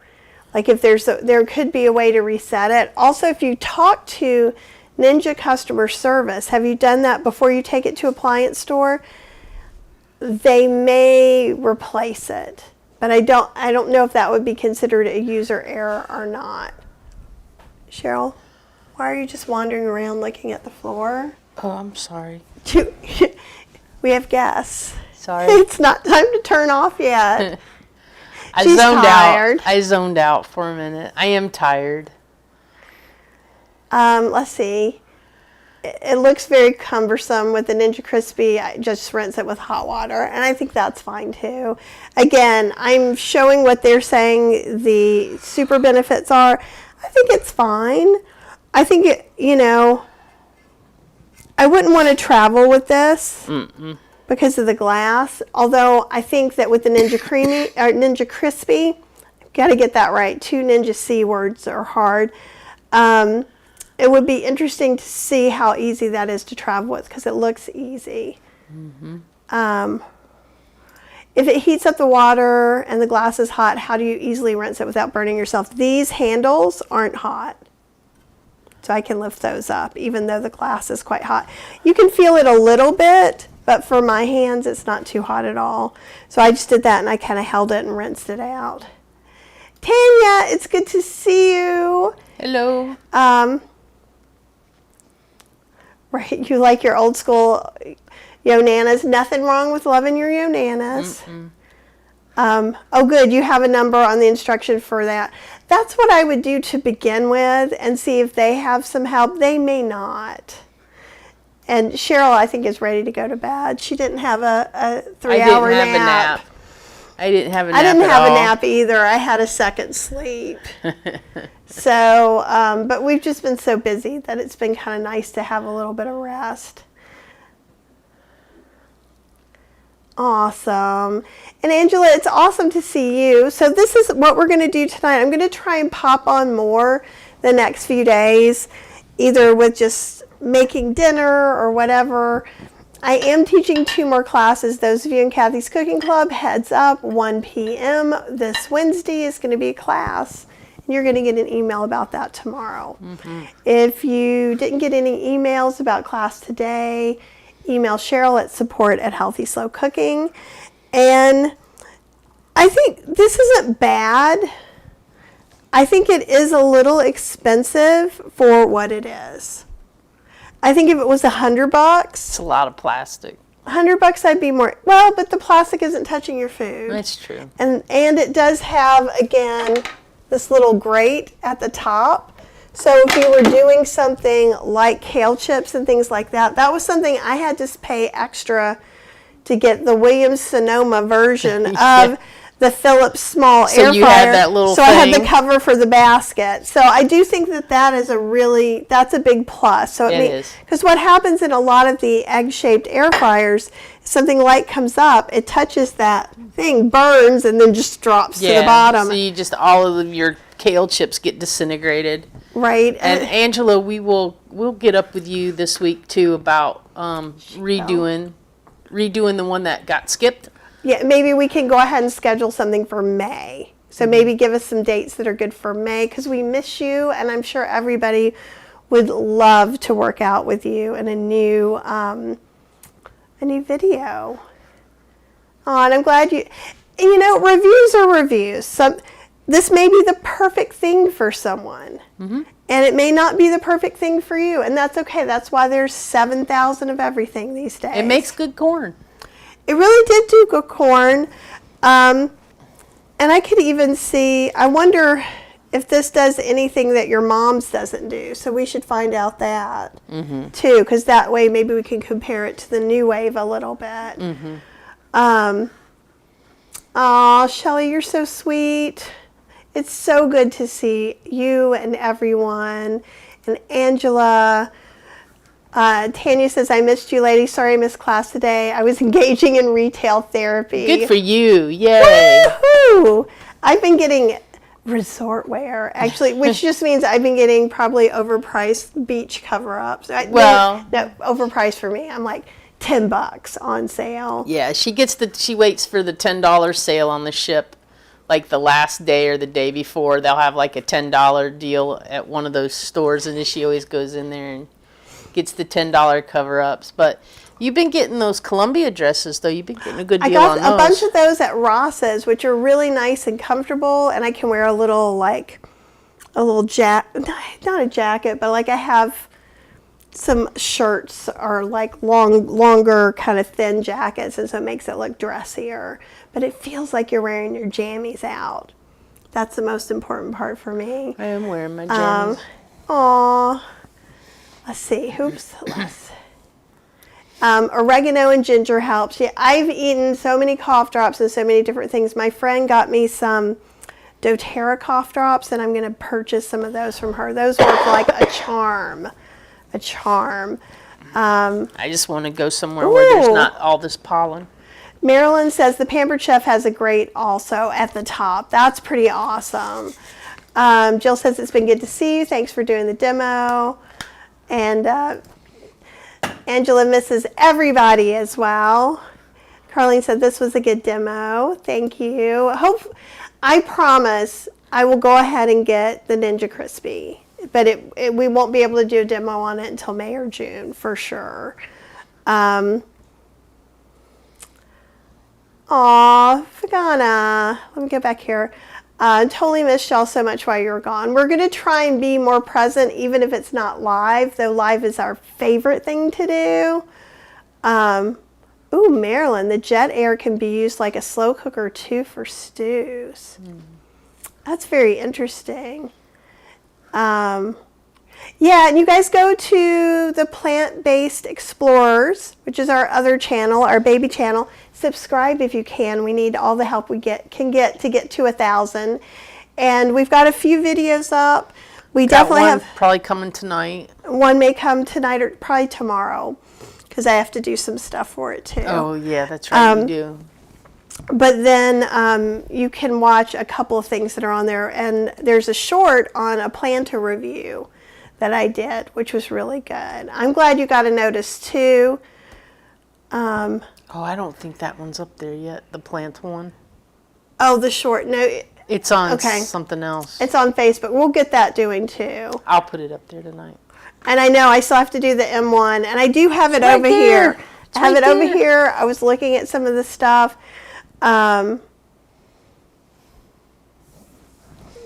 Like if there could be a way to reset it. Also, if you talk to Ninja customer service, have you done that before you take it to appliance store? They may replace it, but I don't know if that would be considered a user error or not. Cheryl, why are you just wandering around looking at the floor? Oh, I'm sorry. We have guests. Sorry. It's not time to turn off yet. I zoned out for a minute. I am tired. Let's see. It looks very cumbersome with the Ninja Crispy. I just rinse it with hot water, and I think that's fine too. Again, I'm showing what they're saying the super benefits are. I think it's fine. I think I wouldn't want to travel with this because of the glass. Although I think that with the Ninja Crispy, I've got to get that right. 2 Ninja C words are hard. It would be interesting to see how easy that is to travel with because it looks easy. If it heats up the water and the glass is hot, how do you easily rinse it without burning yourself? These handles aren't hot, so I can lift those up even though the glass is quite hot. You can feel it a little bit, but for my hands it's not too hot at all. So I just did that and I kind of held it and rinsed it out. Tanya, it's good to see you. Hello. Right, you like your old school Yo-Nanas. Nothing wrong with loving your Yo-Nanas. Oh, good, you have a number on the instruction for that. That's what I would do to begin with and see if they have some help. They may not. And Cheryl, I think, is ready to go to bed. She didn't have a 3-hour nap. I didn't have a nap. I didn't have a nap either. I had a second sleep. So, but we've just been so busy that it's been kind of nice to have a little bit of rest. Awesome. And Angela, it's awesome to see you. So this is what we're going to do tonight. I'm going to try and pop on more the next few days, either with just making dinner or whatever. I am teaching 2 more classes. Those of you in Kathy's Cooking Club, heads up, 1 p.m. this Wednesday is going to be a class. You're going to get an email about that tomorrow. If you didn't get any emails about class today, email Cheryl at support@healthyslowcooking. And I think this isn't bad. I think it is a little expensive for what it is. I think if it was $100, It's a lot of plastic. $100 I'd be more, well, but the plastic isn't touching your food. That's true. And it does have, again, this little grate at the top. So if you were doing something like kale chips and things like that, that was something I had to pay extra to get the Williams-Sonoma version of the Philips small air fryer. So you had that little So thing. I had the cover for the basket. So I do think that is that's a big plus. So It is. because what happens in a lot of the egg-shaped air fryers, something light comes up, it touches that thing, burns, and then just drops to the bottom. So you just, all of your kale chips get disintegrated. Right. And Angela, we'll get up with you this week too about redoing the one that got skipped. Yeah, maybe we can go ahead and schedule something for May. So maybe give us some dates that are good for May, because we miss you, and I'm sure everybody would love to work out with you in a new video. Oh, and I'm glad reviews are reviews. This may be the perfect thing for someone, and it may not be the perfect thing for you, and that's okay. That's why there's 7,000 of everything these days. It makes good corn. It really did do good corn. And I could even see, I wonder if this does anything that your mom's doesn't do. So we should find out that too, because that way maybe we can compare it to the new wave a little bit. Aw, Shelly, you're so sweet. It's so good to see you and everyone. And Angela. Tanya says, I missed you, ladies. Sorry I missed class today. I was engaging in retail therapy. Good for you. Yay. Woohoo! I've been getting resort wear, actually, which just means I've been getting probably overpriced beach cover-ups. No, overpriced for me. I'm like $10 on sale. Yeah, she waits for the $10 sale on the ship, like the last day or the day before. They'll have like a $10 deal at one of those stores, and then she always goes in there and gets the $10 cover-ups. But you've been getting those Columbia dresses, though. You've been getting a good deal on those. I got a bunch of those at Ross's, which are really nice and comfortable, and I can wear a little jacket, not a jacket, but like I have some shirts or like longer kind of thin jackets, and so it makes it look dressier. But it feels like you're wearing your jammies out. That's the most important part for me. I am wearing my jammies. Aw. Let's see, oregano and ginger helps. Yeah, I've eaten so many cough drops and so many different things. My friend got me some doTERRA cough drops, and I'm going to purchase some of those from her. Those work like a charm. I just want to go somewhere where there's not all this pollen. Marilyn says the Pampered Chef has a grate also at the top. That's pretty awesome. Jill says it's been good to see you. Thanks for doing the demo. And Angela misses everybody as well. Carlene said this was a good demo. Thank you. I promise I will go ahead and get the Ninja Crispy, but we won't be able to do a demo on it until May or June for sure. Aw, Fagana. Let me go back here. Totally missed y'all so much while you were gone. We're going to try and be more present, even if it's not live, though live is our favorite thing to do. Ooh, Marilyn, the jet air can be used like a slow cooker too for stews. That's very interesting. Yeah, and you guys go to the Plant-Based Explorers, which is our other channel, our baby channel. Subscribe if you can. We need all the help we can get to 1,000. And we've got a few videos up. We definitely have probably coming tonight. One may come tonight or probably tomorrow, because I have to do some stuff for it too. Oh yeah, that's right, you do. But then you can watch a couple of things that are on there, and there's a short on a planter review that I did, which was really good. I'm glad you got a notice too. Oh, I don't think that one's up there yet, the plant one. Oh, the short, no. It's on something else. It's on Facebook. We'll get that doing too. I'll put it up there tonight. And I know I still have to do the M1, and I do have it over here. I have it over here. I was looking at some of the stuff. Oh,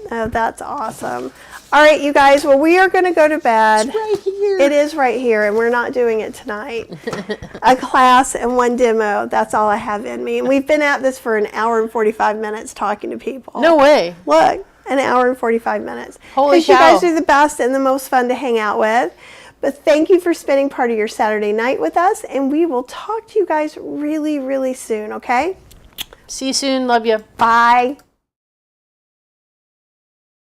that's awesome. All right, you guys. Well, we are going to go to bed. It's right here. It is right here, and we're not doing it tonight. A class and one demo. That's all I have in me. And we've been at this for an hour and 45 minutes talking to people. No way. Look, an hour and 45 minutes. Holy cow. You guys are the best and the most fun to hang out with. But thank you for spending part of your Saturday night with us, and we will talk to you guys really, really soon, okay? See you soon. Love you. Bye.